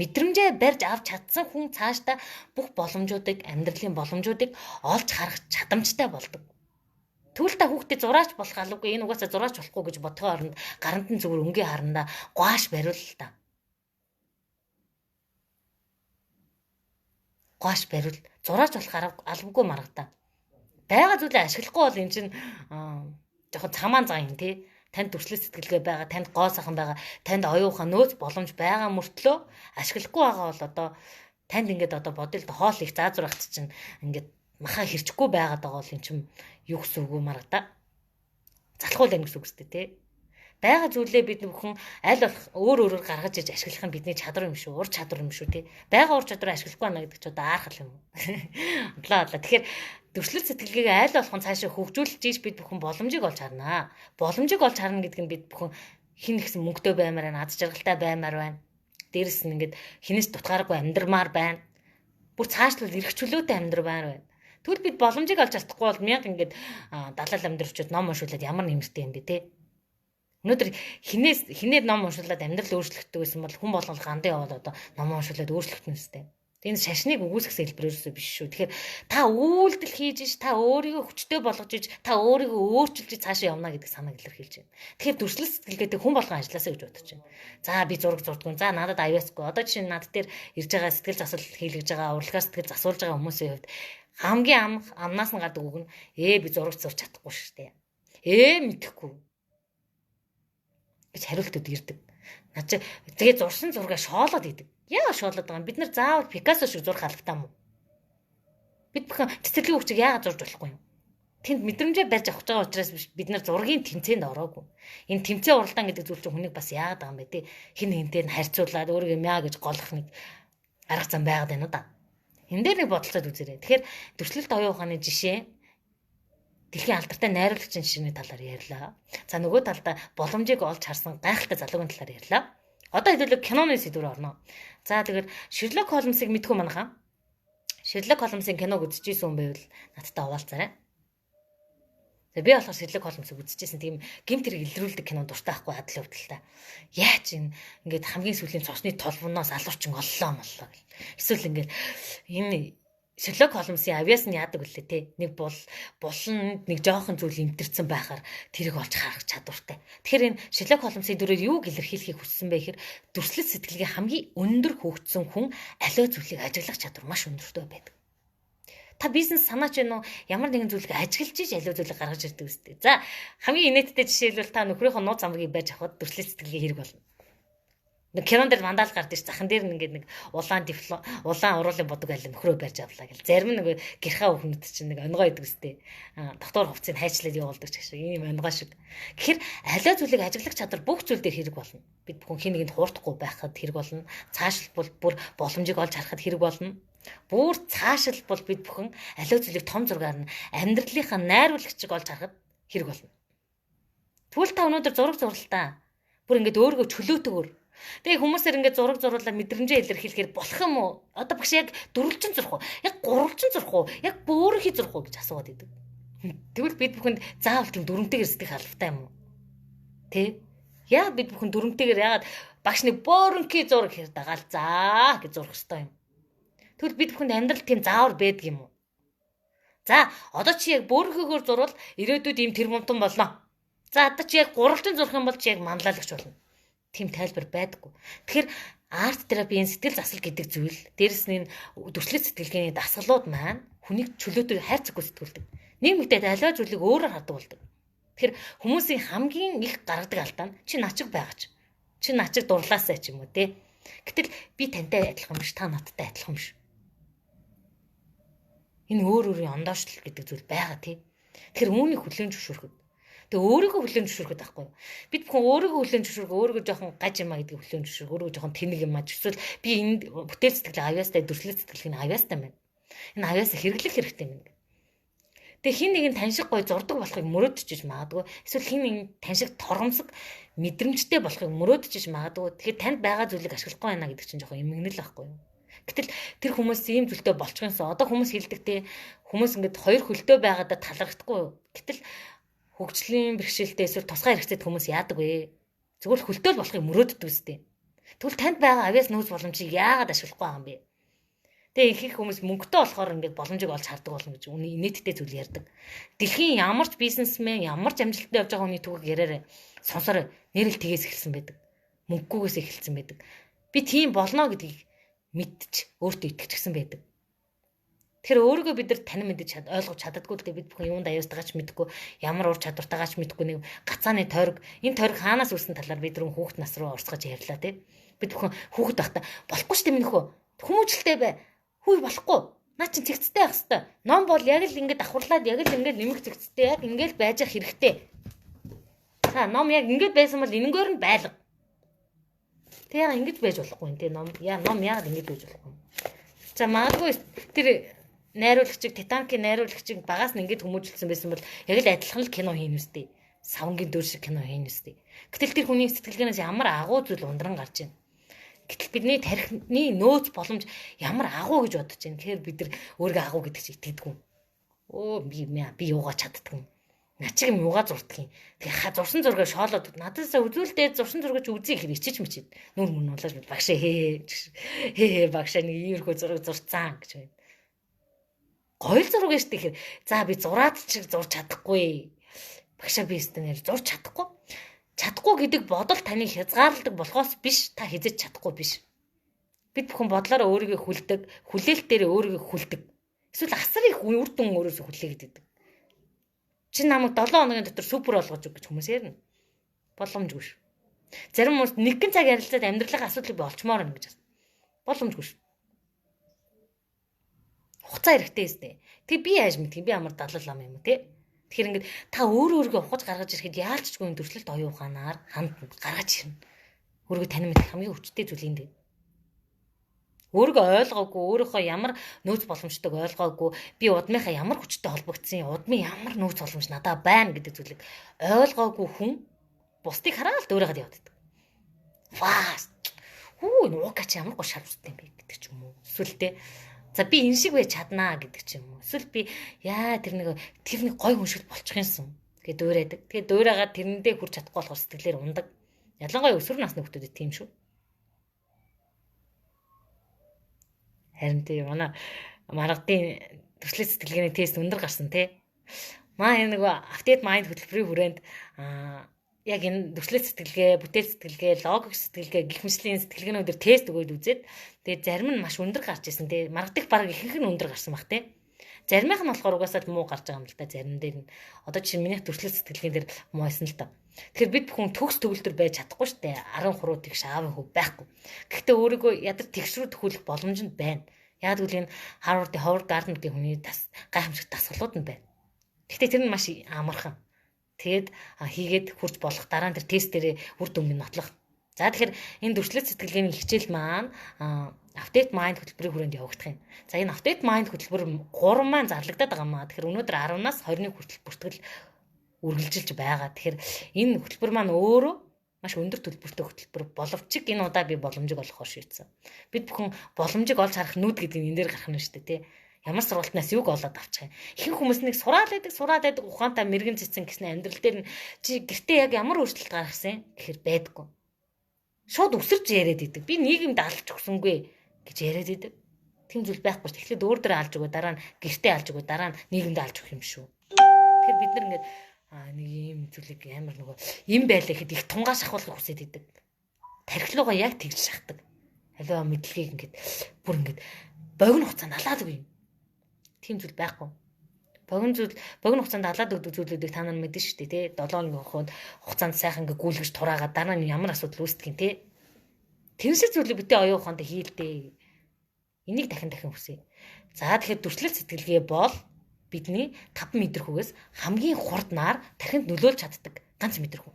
Мэдрэмжээ барьж авч чадсан хүн цаашдаа бүх боломжуудыг, амьдралын боломжуудыг олж харах чадамжтай болдог. Тэгвэл та хүүхдээ зураач болох алгүй энэ угаасаа зураач болохгүй гэж бодохын оронд гаранд нь зүгээр өнгийн харандаа гуаш бариул л та. Гуаш бариул зураач болох албагүй маргадаа. Бага зүйлээ ашиглахгүй бол эн чинь жоохон цамаан зан юм тий. Танд төрөлх сэтгэлгээ байгаа, танд гоо сайхан байгаа, танд оюухан нөөц боломж байгаа мөртлөө ашиглахгүй байгаа бол одоо танд ингээд одоо бодъё л хоол их заазуур ахт чинь ингээд маха хэрчэхгүй байгаад байгаа бол эн чинь юу гэсэн үг маргадаа. Залхуул амь гэсэн үг үстэй тий. Бага зүйлээ бид бүхэн аль болох өөрөөр гаргаж иж ашиглах нь бидний чадвар юм шүү. Ур чадвар юм шүү тий. Бага ур чадвар ашиглахгүй байна гэдэг ч одоо аархал юм. Одлоо. Тэгэхээр төрөлх сэтгэлгээг аль болох нь цаашаа хөгжүүлж ийж бид бүхэн боломжийг олж харнаа. Боломжийг олж харна гэдэг нь бид бүхэн хин нэгсэн мөнгөтэй баймаар байна, ад жаргалтай баймаар байна. Дээрэс нь ингээд хинээс дутгааргүй амьдрмаар байна. Бүр цаашлбал эрх чөлөөтэй амьдрмаар байна. Тэгвэл бид боломжийг олж чадахгүй бол мянга ингээд далаал амьдралчууд ном уншуулад ямар нэмэртэй юм бэ те. Өнөөдөр хинээд ном уншуулад амьдрал өөрчлөгддөг гэсэн бол хүн болгол гандын яваад одоо ном уншуулад өөрчлөгдөн үстэй. Энэ шашныг үгүйсэх хэлбэрээс биш шүү. Тэгэхээр та үйлдэл хийж иш, та өөрийгөө хүчтэй болгож иш, та өөрийгөө өөрчилж цаашаа явна гэдэг санааг илэрхийлж байна. Тэгэхээр дүрслэл сэтгэлгээтэй хүн болгон ажилласаа гэж бодож байна. За би зураг зурдгүй. За надад аюусгүй. Одоо жишээ нь над дээр ирж байгаа сэтгэл засал хийлгэж байгаа, урлагаар сэтгэл засуулж байгаа хүмүүсийн хувьд хамгийн амнаас нь гардаг үг нь би зураг зурж чадахгүй шүү дээ. Мэдэхгүй гэж хариултууд ирдэг. Наа чи тэгээ зурсан зургаа шоолоод идэг. Яагаад шоолоод байгаа юм? Бид нар заавал Пикассо шиг зурх албатай юм уу? Бид бүхэн цэцэрлэгийн хүчийг яагаад зурж болохгүй юм? Тэнд мэдрэмжээ барьж авах байгаа учраас бид нар зургийн тэмцээнд ороогүй. Энэ тэмцээн уралдаан гэдэг зүйл чинь хүнийг бас яагаад байгаа юм бэ те? Хин хинтэй нь харьцуулаад өөрийгөө мяа гэж голох нэг арга зам байгаад байна да. Энэ дээр нэг бодолцоод үзээрэй. Тэгэхээр төрчлөлт оюун ухааны жишээ дэлхийн алдартай найруулагчийн жишээний талаар ярьлаа. За нөгөө талдаа боломжийг олж харсан гайхалтай залуугийн талаар ярьлаа. Одоо хэдүүлээ киноны сэдвээр орно. За тэгэхээр Шерлок Холмсыг мэдгүй манайхаа. Шерлок Холмсын киног үзчихсэн хүн байвал надтай хуваалцаарай. За би болохоор Шерлок Холмсыг үзчихсэн тийм гэмт хэрэг илрүүлдэг кино дуртай байхгүй хадл явдал та. Яач ингээд хамгийн сүүлийн цосны толбоноос алуурчин оллоо моллоо гэл. Эсвэл ингээд энэ Шерлок Холмсын авиас нь яадаг үлээ те. Нэг буланд нэг жоохон зүйл имтэрсэн байхаар тэрийг олж харах чадвартай. Тэгэхээр энэ Шерлок Холмсын дүрээр юуг илэрхийлэхийг хүссэн бэ гэхээр дүрслэл сэтгэлгээ хамгийн өндөр хөгжсөн хүн аливаа зүйлийг ажиглах чадвар маш өндөртэй байдаг. Та бизнес санаач байна уу? Ямар нэгэн зүйлийг ажиглаж иж аливаа зүйлийг гаргаж ирдэг үстэй. За хамгийн инээдтэй жишээлбэл та нөхрийнхөө нууц амгийг байж авахд дүрслэл сэтгэлгээ хэрэг болно. Нэг кинон дээр мандаал гардаг ш. Захан дээр ингээд нэг улаан уруулын бодог айлын нөхрөө барьж авлаа гэл. Зарим нэг гэрхаа хүүхнүүд чинь нэг онгоо идэг үстэй. Доктор хувцсыг хайчлаад явуулдаг ч гэсэн ийм онгоо шиг. Тэгэхээр аливаа зүйлийг ажиглах чадвар бүх зүйл дээр хэрэг болно. Бид бүхэн хин нэгэнд хуурдахгүй байхад хэрэг болно. Цаашилбал бүр боломжийг олж харахад хэрэг болно. Бүр цаашилбал бид бүхэн аливаа зүйлийг том зургаар нь амьдралынхаа найруулагчийг олж харахад хэрэг болно. Тэгвэл та өнөөдөр зураг зурлаа. Бүр ингээд өөрийгөө чөлөөтөөр. Тэгээ хүмүүсээр ингээд зураг зуруулаад мэдрэмжээ илэрхийлэхээр болох юм уу? Одоо багш яг дөрвөлжин зурх уу? Яг гурвалжин зурх уу? Яг бөөрхий зурх уу гэж асууад идэв. Тэгвэл бид бүхэнд заавал тийм дүрмтэйгэр сэтгэх албатай юм уу? Тэ? Яа бид бүхэн дүрмтэйгэр яагаад багш нэг бөөрхий зураг хэр дагаал заа гэж зурх ёстой юм. Тэгвэл бид бүхэнд амьдрал тийм заавар байдаг юм уу? За, одоо чи яг бөөрхийгөр зурвал ирээдүйд ийм тэр мунтан болно. За, одоо чи яг гурвалжин зурх юм бол чи яг манлайлагч болно. Тийм тайлбар байдаггүй. Тэгэхээр арт терапийн сэтгэл засал гэдэг зүйл, дээрэс нь дүрслэл сэтгэлгээний дасгалууд маань хүнийг чөлөөтэй хайрцаггүй сэтгүүлдэг. Нийгэмдээ аливаа зүйлийг өөрөөр хардаг болдог. Тэгэхээр хүмүүсийн хамгийн их гаргадаг алдаа нь чи начиг байгаач. Чи начиг дурлаасаа ч юм уу те. Гэтэл би тантай адилхан биш, та надтай адилхан биш. Энэ өөрийн ондоошлол гэдэг зүйл байгаа тий. Тэгэхээр үүнийг хүлээн зөвшөөрөхөд. Тэгээ өөрийгөө хүлээн зөвшөөрөхөд байхгүй юу? Бид бүхэн өөрийгөө хүлээн зөвшөөрөх, өөрийгөө жоохон гаж юмаа гэдгийг хүлээн зөвшөөрөх, өөрийгөө жоохон тэнэг юмаа зөвшөөрөл би энд бүтээл сэтгэлээ авьяастай, дүрслэл сэтгэлгээний авьяастай байна. Энэ авьяасаа хэрэглэх хэрэгтэй юм. Тэгээ хин нэг нь таньшиг гой зурдаг болохыг мөрөөдчихэж магадгүй. Эсвэл хин нэг таньшиг тормсог мэдрэмжтэй болохыг мөрөөдчихэж магадгүй. Тэгэхээр танд байгаа зүйлийг ашиглахгүй байна гэдэг чинь жоохон эмгэнэл байхгүй юу? Гэтэл тэр хүмүүс ийм зүйлтэй болчихгоонсоо одоо хүмүүс хэлдэг те хүмүүс ингээд хоёр хөлтөө байгаадаа талархдаггүй юу? Гэтэл хөгжлийн бэрхшээлтэй эсвэл тусгай хэрэгцээд хүмүүс яадаг вэ? Зүгээр хөлтөөл болохыг мөрөөддөг үстэй. Тэгвэл танд байгаа авьяас нөөц боломжийг яагаад ашиглахгүй байгаа юм бэ? Тэгээ их их хүмүүс мөнгөтэй болохоор ингээд боломжийг олж хардаг болно гэж үний инээдтэй зүйл ярьдаг. Дэлхийн ямар ч бизнесмен, ямар ч амжилттай явж байгаа хүний түүхийг яриараа сонсороо нэрэл тгээс эхэлсэн байдаг. Мөнгөгөөс эхэлсэн байдаг. Би тийм болно гэдгийг мэдчих өөртөө итгэчихсэн байдаг. Тэгэхээр өөрийгөө бид нар танин мэдэж ойлгож чаддаггүй л дээ бид бүхэн юунд аюустайгаач мэдэхгүй ямар ур чадвартайгаач мэдэхгүй нэг гацааны тойрог энэ тойрог хаанаас үүссэн талаар бид нар хүүхэд нас руу орцгож ярьлаа тий. Бид бүхэн хүүхэд байхдаа болохгүй ч тийм нөхөө хүмүүжлтэй бай. Хүй болохгүй. Наа чин цэгцтэй байх хэвээр. Ном бол яг л ингэж давхарлаад яг л ингэж нэмэх цэгцтэй яг ингэж байж ах хэрэгтэй. За ном яг ингэж байсан бол энэгээр нь байлга. Тэг яг ингэж байж болохгүй энэ ном. Ном яг ингэж байж болохгүй. За магадгүй тэр найруулагчийг Титаникийн найруулагчийг багаас нь ингэж хүмүүжүүлсэн байсан бол яг л адилхан л кино хийн үстэй. Савнгийн дүр шиг кино хийн үстэй. Гэтэл тэр хүний сэтгэлгээнээс ямар агуу зүйл ундран гарч байна. Гэтэл бидний тархины нөөц боломж ямар агуу гэж бодож байна. Тэгэхээр бид нар өөрийгөө агуу гэдэг чинь итгэдэггүй. Би юугаа чаддаг юм. Начиг юм юугаа зурдаг юм. Тэгээ зурсан зургаа шоолоод надаас үзүүлдээ зурсан зургаач үзье гэхээр ичиж мичээд нүр мөн улааж багшаа багшаа нэг иймэрхүү зураг зурцсан гэж байна. Гоёл зураг шүү дээ гэхээр за би зураад чиг зурж чадахгүй. Багшаа би өстө нэр зурж чадахгүй. Чадахгүй гэдэг бодол таны хязгаарладаг болохоос биш, та хизэж чадахгүй биш. Бид бүхэн бодлоор өөрийгөө хүлдэг, хүлээлтээр өөрийгөө хүлдэг. Эсвэл асар их үр дүн өөрөөсөө хүлээгээд идэг. Чи намайг 7 хоногийн дотор супер болгож өг гэж хүмүүс ярина. Боломжгүй шүү. Зарим хүмүүс нэгэн цаг ярилцаад амьдралын асуудлыг би олчмоор байна гэж байна. Боломжгүй шүү. Хугацаа хэрэгтэй өстэй. Тэг би яаж мэдгийг би амар далал ам юм те. Тэгэхээр ингээд та өөрийгөө ухаж гаргаж ирэхэд яалчгүй энэ төрслөлт оюун ухаанаар хандна гаргаж ирнэ. Өөрийгөө танин мэдэх хамгийн хүчтэй зүйл энэ. Өөрийгөө ойлгоогүй, өөрийнхөө ямар нөөц боломжтойг ойлгоогүй, би удмынхаа ямар хүчтэй холбогдсон, удмын ямар нөөц боломж надад байна гэдэг зүйлийг ойлгоогүй хүн бусдыг хараад өөрийгөө явдаг. Фаст. Нуугач ямар гоо шарвстай юм бэ гэдэг ч юм уу. Эсвэл тэ за би энэ шиг байж чаднаа гэдэг ч юм уу. Эсвэл би тэр нэг гой хүн шиг болчих юмсан гэдэг дуурайдаг. Тэгээд дуурайгаад тэрэндээ хүрч чадахгүй болохоор сэтгэлээр ундаг. Ялангуяа өсвөр насны хүмүүсд тийм шүү. Харин тийм манай маргадын төслийн сэтгэлгээний тест өндөр гарсан тий. Энэ Update Mind хөтөлбөрийн хүрээнд яг энэ төслийн сэтгэлгээ, бүтээл сэтгэлгээ, логик сэтгэлгээ гэх мэтлийн сэтгэлгээнүүдээр тест өгөөд үзээд тэгээд зарим нь маш өндөр гарч ирсэн тий. Маргадын баг ихэнх нь өндөр гарсан баг тий. Заримийнх нь болохоор угаасаа муу гарч байгаа юм л да. Зарим дээр нь одоо жишээ нь минийх төслийн сэтгэлгээн дээр муу байсан л да. Тэгэхээр бид бүхэн төгс төгөлдөр байж чадахгүй шүү дээ. 13 тэгш аавын хөв байхгүй. Гэхдээ өөрийгөө ядар тэгш рүү төхүүлэх боломж нь байна. Яг үл энэ Harvard Howard Gardner гэх хүний гайхамшигт дасгалууд нь байна. Гэхдээ тэр нь маш амархан. Тэгээд хийгээд хурж болох дараа нь тэр тест дээрээ үр дүнг нь нотлох. За тэгэхээр энэ төрслөц сэтгэлгээний хичээл маань Update Mind хөтөлбөрийн хүрээнд явагдах юм. За энэ Update Mind хөтөлбөр 3 маань зарлагдаад байгаа маа. Тэгэхээр өнөөдөр 10-наас 21 хүртэл бүртгэл үргэлжилж байгаа. Тэгэхээр энэ хөтөлбөр маань өөрөө маш өндөр төлбөртэй хөтөлбөр боловч энэ удаа би боломжийг олохоор шийдсэн. Бид бүхэн боломжийг олж харах нүд гэдэг нь энэ дээр гарах нь шүү дээ, тий. Ямар сургалтнаас юг олоод авчих юм. Ихэнх хүмүүс нэг сураад байдаг ухаантай мэрэгэн цэцэн гэсэн амьдрал дээр нь чи гэртээ яг ямар өөрчлөлт гаргасан гэхээр байдаггүй. Шууд өсөрж яриад идэг. Би нийгэмд алж өгсөнгүй гэж яриад идэг. Тийм зүйл байхгүй шүү. Эхлээд өөр дөрөө алж өгөө, дараа нь гэртээ алж өгөө, дараа нь нийгэмд алж өгөх юм шүү. Тэгэхээр бид нар ингээд нэг ийм зүйлийг амар юм байлаа гэхэд их тунгаа шахуулах хүсэж идэг. Тархилуугаа яг тэгж шахдаг. Аливаа мэдлэгийг ингээд бүр ингээд богино хугацаанд алаад өгье. Тийм зүйл байхгүй. Богино хугацаанд алаад өгдөг зүйлүүдийг та нар мэдэн шүү дээ, тий. 7 хоногийн хугацаанд сайхан ингээд гүйлгэж тураагаад дараа нь ямар асуудал үүсдэг юм, тий. Тэрсэг зүйлийг битээ оюун ухаанд хийлдээ. Энийг дахин хүсье. За тэгэхээр дүрслэл сэтгэлгээ бол бидний 5 мэдрэхүйгээс хамгийн хурднаар тархинд нөлөөлж чаддаг ганц мэдрэхүй.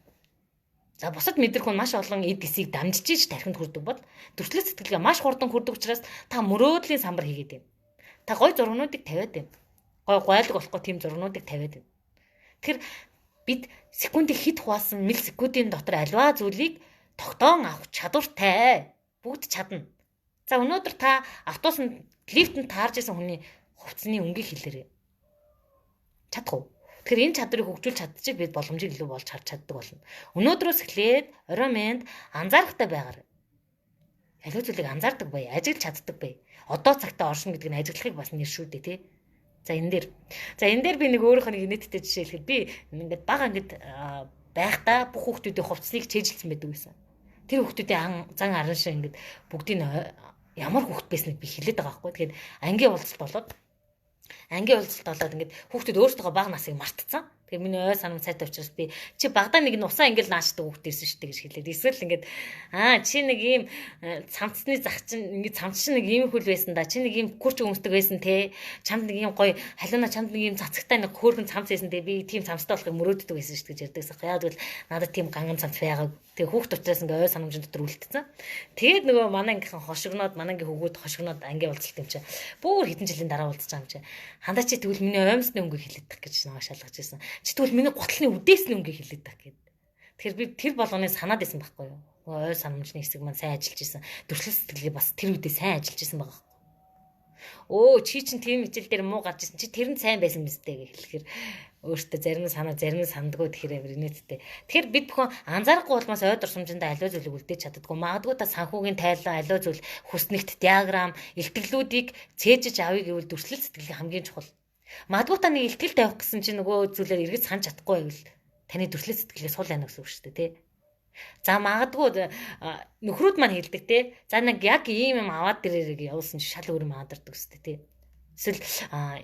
За бусад мэдрэхүй нь маш олон эд эсийг дамжиж иж тархинд хүрдэг бол дүрслэл сэтгэлгээ маш хурдан хүрдэг учраас та мөрөөдлийн самбар хийгээд юм. Та гой зургнуудыг тавиад юм. Гойлог болохгүй тийм зургнуудыг тавиад юм. Тэгэхээр бид секундыг хэд хуваасан миллисекундын дотор альва зүйлийг тогтоон авах чадвартай. Бүгд чадна. За өнөөдөр та автобусанд лифтэнд таарж исэн хүний хувцсны өнгийг хэлээрэй. Чадахгүй. Тэгэхээр энэ чадрыг хөгжүүлж чадчих бид боломжийг илүү болж харж чаддаг болно. Өнөөдрөөс эхлээд орой мэнд анзаарахтай байгаарай. Аливаа зүйлийг анзаардаг бай, ажиглаж чаддаг бай. Одоо цагтаа оршин гэдэг нь ажиглахыг бас нэр шүү дээ, тий. За энэ дээр би нэг өөрийнхөө нэг нийттэй жишээ хэлэхэд би ингээд бага ингээд байхдаа бүх хүүхдүүдийн хувцсныг чэйжилсэн байдаг байсан. Тэр хүүхдүүдийн зан аран шиг ингээд бүгдийг ямар хүүхд байсныг би хэлээд байгаа байхгүй. Тэгэхээр ангийн уулзалт болоод ингээд хүүхдүүд өөрсдөө бага насыг мартцсан. Тэгээ миний ой санам сайтай учраас би чи багадаа нэг нь усаа ингээд наашдаг хүүхд ирсэн шүү дээ гэж хэлээд. Эсвэл ингээд чи нэг ийм цамцны зах чинь ингээд цамц чинь нэг ийм хөл байсан да. Чи нэг ийм күрч өмсдөг байсан те. Чамд нэг ийм гоё халиуна чамд нэг ийм цацагтай нэг хөөрхөн цамц байсан те. Би тийм цамцтай болохыг мөрөөддөг байсан шүү дээ гэж ярьдаг. Яг л надад тийм ганган цамц байгааг. Тэгээ хүүхд учраас ингээд ой санамжийн дотор үлдсэн. Тэгээд нөгөө манай ангийнхан хошигноод манангийн хөвгүүд хошигноод ангийн уулзалт юм чи. Бүр хэдэн жилийн дараа уулзаж байгаа юм чи. Хандаа чи тэгвэл миний оймсны өнгөийг хэлээд тах гэж намайг шалгаж ирсэн. Чи тэгвэл миний гутлын үдээсний өнгөийг хэлээд тах гэд. Тэгэхээр би тэр болгоны санаад байсан байхгүй юу? Ой санамжны хэсэг маань сайн ажиллаж исэн. Төрслөл сэтгэлгээ бас тэр үедээ сайн ажиллаж исэн байгаа. Өө чи чинь тийм хичээл дээр муу гарч ирсэн. Чи тэр нь сайн байсан биз дээ гэж хэлэхээр өөртөө зарим нь санаа, зарим нь сандгүй тэгэхээр инээдтэй. Тэгэхээр бид бүхэн анзаарахгүй улмаас ой дурсамжиндаа аливаа зүйлийг үлдээж чаддаггүй. Магадгүй та санхүүгийн тайлан, аливаа зүйл хүснэгт диаграм, илтгэлүүдийг цээжиж авъя гэвэл дүрслэл сэтгэлийн хамгийн чухал. Магадгүй та нэг илтгэл тавих гэсэн чинь нөгөө зүйлээр эргэж санаж чадахгүй байвал таны дүрслэл сэтгэлээ сул байна гэсэн үг шүү дээ, тий. За магадгүй нөхрүүд маань хэлдэг те. За нэг яг ийм юм аваад дээрээ явуулсан чи шал өөр маадардаг өстэй те. Эсвэл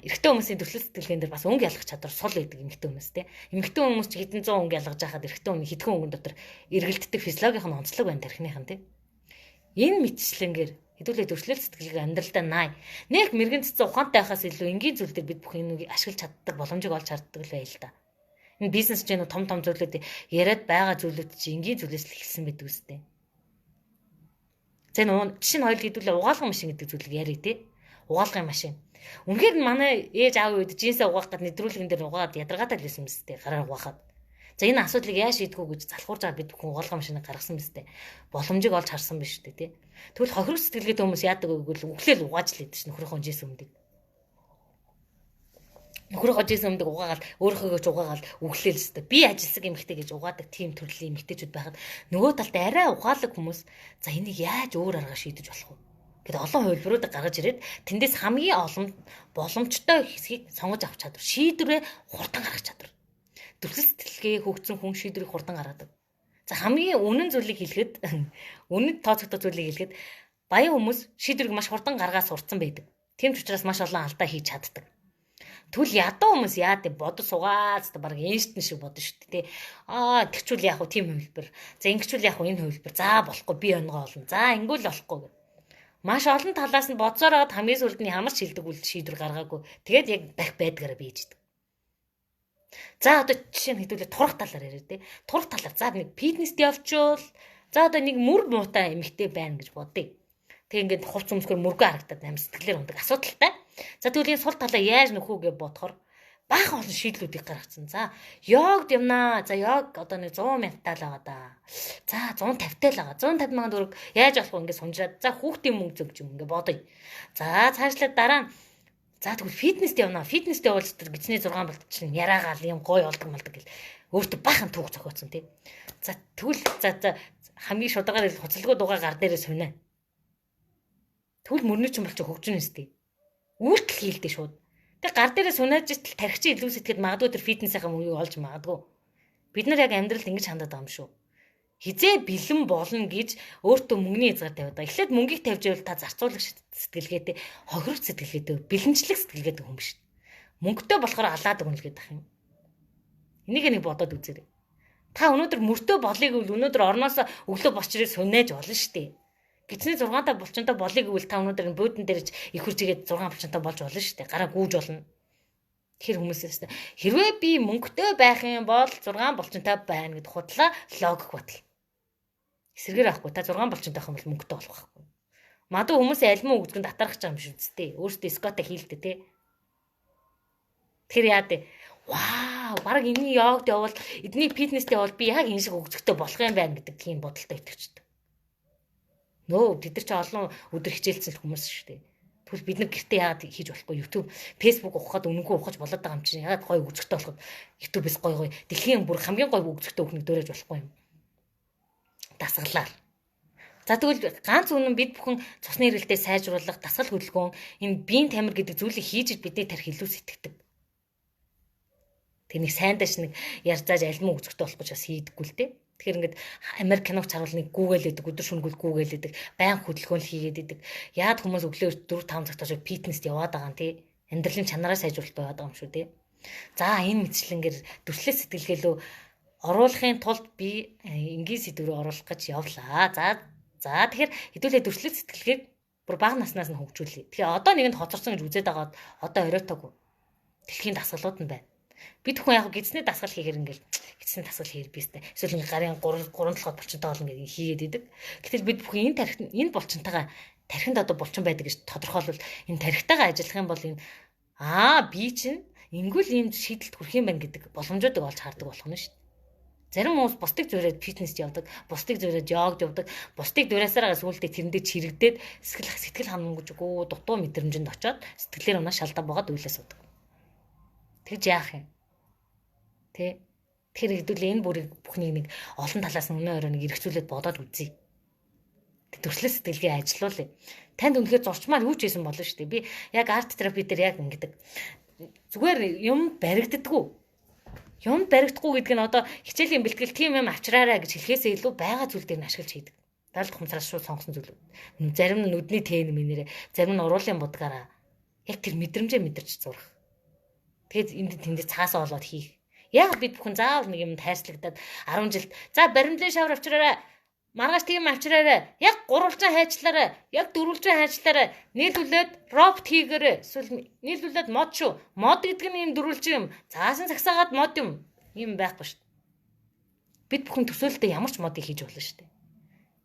эрэгтэй хүмүүсийн төрөлх сэтгэлгээн дээр бас өнгө ялгах чадвар сул байдаг эмэгтэй хүмүүс те. Эмэгтэй хүмүүс ч хэдэн зуун өнгө ялгаж байхад эрэгтэй хүн хэдхэн өнгөн дотор эргэлддэг физиологийн нь онцлог байна тархиныхан те. Энэ мэтчлэнгээр хэдүүлээ төрөлх сэтгэлгээ амьдралдаа наай. Нэг мэрэгэн цэцэн ухаантай байхаас илүү энгийн зүйл дээр бид бүх энийг ашиглаж чаддаг боломжийг олж харддаг л байл та. Энэ бизнес ч нэг том зүйлүүд яриад байгаа зүйлүүд чи энгийн зүйлээс л эхэлсэн байдаг үстэй. Зэн жишээ нь хоёул хэдүүлээ угаалгын машин гэдэг зүйлийг ярив те. Угаалгын машин. Үнэхээр манай ээж аав үед жинсээ угаах гэдэг нэвтрүүлгэн дээр угаад ядаргаатай л байсан биз дээ. Гараар угаахад. За энэ асуудлыг яаж шийдэх вэ гэж залхуурж байгаа бид бүхэн угаалгын машиныг гаргасан биз дээ. Боломжийг олж харсан биз дээ те. Тэгвэл хохирол сэтгэлгээтэй хүмүүс яадаг вэ гэвэл өглөөл угааж л идэв ш нөхрийнхөө жинс өмдөг. Нөхрөө хожижсэн өмдөг угаагаад өөрийнхөө ч угаагаад өглөөл өстэй. Би ажилсаг эмэгтэй гэж угаадаг тийм төрлийн эмэгтэйчүүд байхад нөгөө талд арай угаалаг хүмүүс за энийг яаж өөр аргаар шийдэж болох вэ гэдэг олон хувилбаруудыг гаргаж ирээд тэндээс хамгийн олон боломжтой хэсгийг сонгож авах чадвар, шийдвэрээ хурдан гаргах чадвар. Дүрслэл сэтгэлгээ хөгжсөн хүн шийдвэрийг хурдан гаргадаг. За хамгийн үнэн зүйлийг хэлэхэд үнэнд тооцогдох зүйлийг хэлэхэд баян хүмүүс шийдвэрийг маш хурдан гаргаад сурцсан байдаг. Тийм ч учраас маш олон алдаа хийж чаддаг. Түл ядуу хүмүүс яа дээ бодож суугаад баг Эйнштейн шиг бодно шүү дээ. Тэгчүүл яах вэ тийм хувилбар. За ингэчүүл яах вэ энэ хувилбар. За болохгүй би өнгөө олно. За ингэвэл болохгүй. Маш олон талаас нь бодсороод хамгийн сүлд нь ямар ч шилдэг үйл шийдвэр гаргаагүй. Тэгээд яг дахь байдгаараа бийждэг. За одоо жишээ нь хэдүүлээ турах талаар яриа дээ. Турах талаар за нэг фитнест явчвал за одоо нэг мөр муутай эмэгтэй байна гэж бодъё. Тэг ингээд хувц өмсгөр мөргөө харагдаад амь сэтгэлээр ундаг асуудалтай. За тэгвэл энэ сул талаа яаж нөхөө гэж бодохоор баахан олон шийдлүүдийг гаргацсан. За йогд юмнаа. За йог одоо нэг 100 мянгатай л байгаа да. За 150-тай л байгаа. 150 мянган төгрөг яаж болох вэ ингээд сумжраад. За хүүхдийн мөнгө зөвж юм ингээд бодъё. За цаашлаад дараа нь за тэгвэл фитнест явнаа. Фитнест явуулж тэр гизний 6 болт чинь яраагаал юм гой олдог малдаг гэл. Өөртөө баахан түүх зохиоцсон тий. За тэгвэл за хамгийн шударгаар хуцалгүй дугаа гар дээрээ сунаа. Тэгвэл мөрний ч юм бол ч хөгжин өстэй. Үйлдэл хийлдэ шууд. Тэг гар дээрээ сунаад ижил тархичийн илүү сэтгэхэд магадгүй тэр фитнесийнхаа мөнгөийг олж магадгүй. Бид нар яг амьдралд ингэж хандаад байгаа юм шүү. Хизээ бэлэн болно гэж өөртөө мөнгөний хязгаар тавиад байгаа. Эхлээд мөнгийг тавьж байвал та зарцуулагч сэтгэлгээтэй, хохирох сэтгэлгээтэй, бэлэнчлэг сэтгэлгээтэй хүн биш. Мөнгөтэй болохоор алаад өгнөлгээд ах юм. Энийг нэг бодоод үзээрэй. Та өнөөдөр мөртөө болыг гэвэл өнөөдөр орноос өглөө босчрээ сунаж болно штэ. Гизний 6-тай булчинтай болыг гэвэл та өнөөдөр буудан дээрж их хурцгээд 6 булчинтай болж болно шүү дээ. Гараа гүүж болно. Тэр хүмүүсээс хэрвээ би мөнгөтэй байх юм бол 6 булчинтай байна гэд худлаа логик батал. Эсрэгээр авахгүй та 6 булчинтай байх юм бол мөнгөтэй болох байхгүй. Мадуу хүмүүсийн альмаа өгдгөнд атарах гэж байгаа юм шүү дээ. Өөртөө скота хийлдэ те. Тэр яа дээ. Вау, баг энэ йогд явал эдний фитнест явал би яг энэ шиг өгдөгтэй болох юм байна гэдэг тийм бодолтой итгэвчтэй. Нөө бид нар ч олон өдөр хичээлсэн хүмүүс шүү дээ. Тэгвэл бид нар гэртээ яагаад хийж болохгүй YouTube, Facebook ухахад үнэнгүй ухаж болоод байгаа юм чинь яагаад гоё үзэгтэй болоход YouTube-с гоё дэлхийн бүр хамгийн гоё үзэгтэй өгнөг дөөрэж болохгүй юм. Дасгалаар. За тэгвэл ганц үнэн бид бүхэн цусны эргэлтээ сайжруулах, дасгал хөдөлгөөн, энэ биеийн тамир гэдэг зүйлийг хийж бидний тарих илүү сэтгэдэг. Тэнийг сайндаш нэг ярьцааж альмаа үзэгтэй болох гэж бас хийдэггүй л дээ. Тэгэхээр ингээд Америк киног харуул нэг гүүгээл идэг, өдөр шөнөгүй гүүгээл идэг, байн хөдөлгөөн хийгээд идэг. Яад хүмүүс өглөө 4-5 цагт очиж фитнест яваад байгаа юм тий. Амьдралын чанараа сайжруулалт байгаад байгаа юм шүү тий. За энэ мэтчлэнгээр дүрслэл сэтгэлгээлөө оруулахын тулд би энгийн сэдвээр оруулах гэж явлаа. За тэгэхээр хэдүүлээ дүрслэл сэтгэлгээг бүр бага наснаас нь хөгжүүлье. Тэгэхээр одоо нэгэнд хоцорсон гэж үзээд байгаад одоо оройтоогүй. Дэлхийн дасгалууд нь байна. Бид хүн яг гидсний дасгал хийхээр ингээл гидсний дасгал хийр бистэй. Эсвэл ингээ гарын 3 толгой булчинтай болно гэж хийгээд идэг. Гэтэл бид бүхэн энэ булчинтайгаа тархинд одоо булчин байдаг гэж тодорхойлвол энэ тархитайгаа ажиллах юм бол энэ би чинь ингүүл ийм шийдэлд хүрэх юм байна гэдэг боломжуудыг олж хардаг болох нь шүү дээ. Зарим хүмүүс бусдыг зураад фитнест явдаг, бусдыг зураад йогд явдаг, бусдыг дураасаараа сүултээ тэрэндээ чирэгдээд сэтгэл ханамж өгөө дутуу мэдрэмжинд очоод сэтгэлээр унаа шалдаа бooгаад үйлээ суудаг. Тэгж яах юм? Тэ? Тэр хэдүүл энэ бүрийг бүхнийг нэг олон талаас нь өнөө өрөө нэг эргцүүлээд бодоод үзье. Төрслөө сэтгэлгээ ажилуулъя. Танд үнэхээр зурчмаар юу ч хийсэн болно шүү дээ. Би яг арт терапи дээр яг ингэдэг. Зүгээр юм баригддаггүй. Юм баригдахгүй гэдэг нь одоо хичээлийн бэлтгэл тийм юм авчраарай гэж хэлхээсээ илүү байгаа зүйл дээр нь ашиглаж хийдэг. Даралт ухамсараас шууд сонгосон зүйл. Зарим нь нүдний тэн минерэ, зарим нь уруулын будгаараа яг тэр мэдрэмжээ мэдэрч зурах. Тэгэд энд тэндээ цаасаа болоод хийх. Яг бид бүхэн заавал нэг юмд хайрцлагдаад 10 жилд за баримтлын шавар авчраарай. Маргааш тийм авчраарай. Яг 3 улцаа хайчлаарай. Яг 4 улцаа хайчлаарай. Нийлүүлээд робот хийгээрэй. Эсвэл нийлүүлээд мод шүү. Мод гэдэг нь юм дөрвөлж юм. Цаасан цагсаагаад мод юм. Ийм байхгүй шүү дээ. Бид бүхэн төсөөлөлтөд ямар ч модыг хийж болно шүү дээ.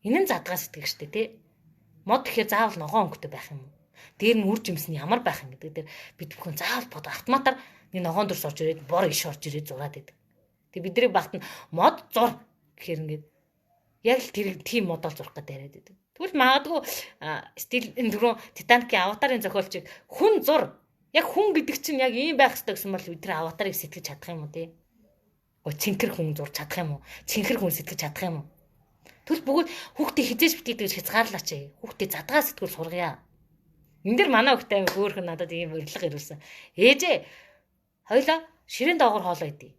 Энэ нь задгаа сэтгэх шүү дээ, тий. Мод гэхээр заавал ногоон өнгөтэй байх юм уу? Дээр нь үр жимс нь ямар байх юм гэдэг дээр бид бүхэн заавал бод автоматар нэг ногоон дурс орж ирээд бор иш орж ирээд зураад идэг. Тэг бидний багт нь мод зур гэхээр ингээд яг л тэр тийм модол зурх гэдэг яриад байдаг. Тэгвэл магадгүй стил энэ дөрөв Титаникийн аватарын зохиолчийг хүн зур яг хүн гэдэг чинь яг ийм байх хэрэгтэй гэсэн бол бид тэр аватарыг сэтгэж чадах юм уу тий? Цэнхэр хүн зурж чадах юм уу? Цэнхэр хүн сэтгэж чадах юм уу? Тэгвэл бүгд хүүхдээ хизээж битгий гэж хязгаарлаач. Хүүхдээ задгаа сэтгүүл сургая. Энд дэр манай хүүхдээ хөөхөн надад ийм урилга ирүүлсэн. Ээжээ хоёлаа ширээн доогоор хоолоо идэ.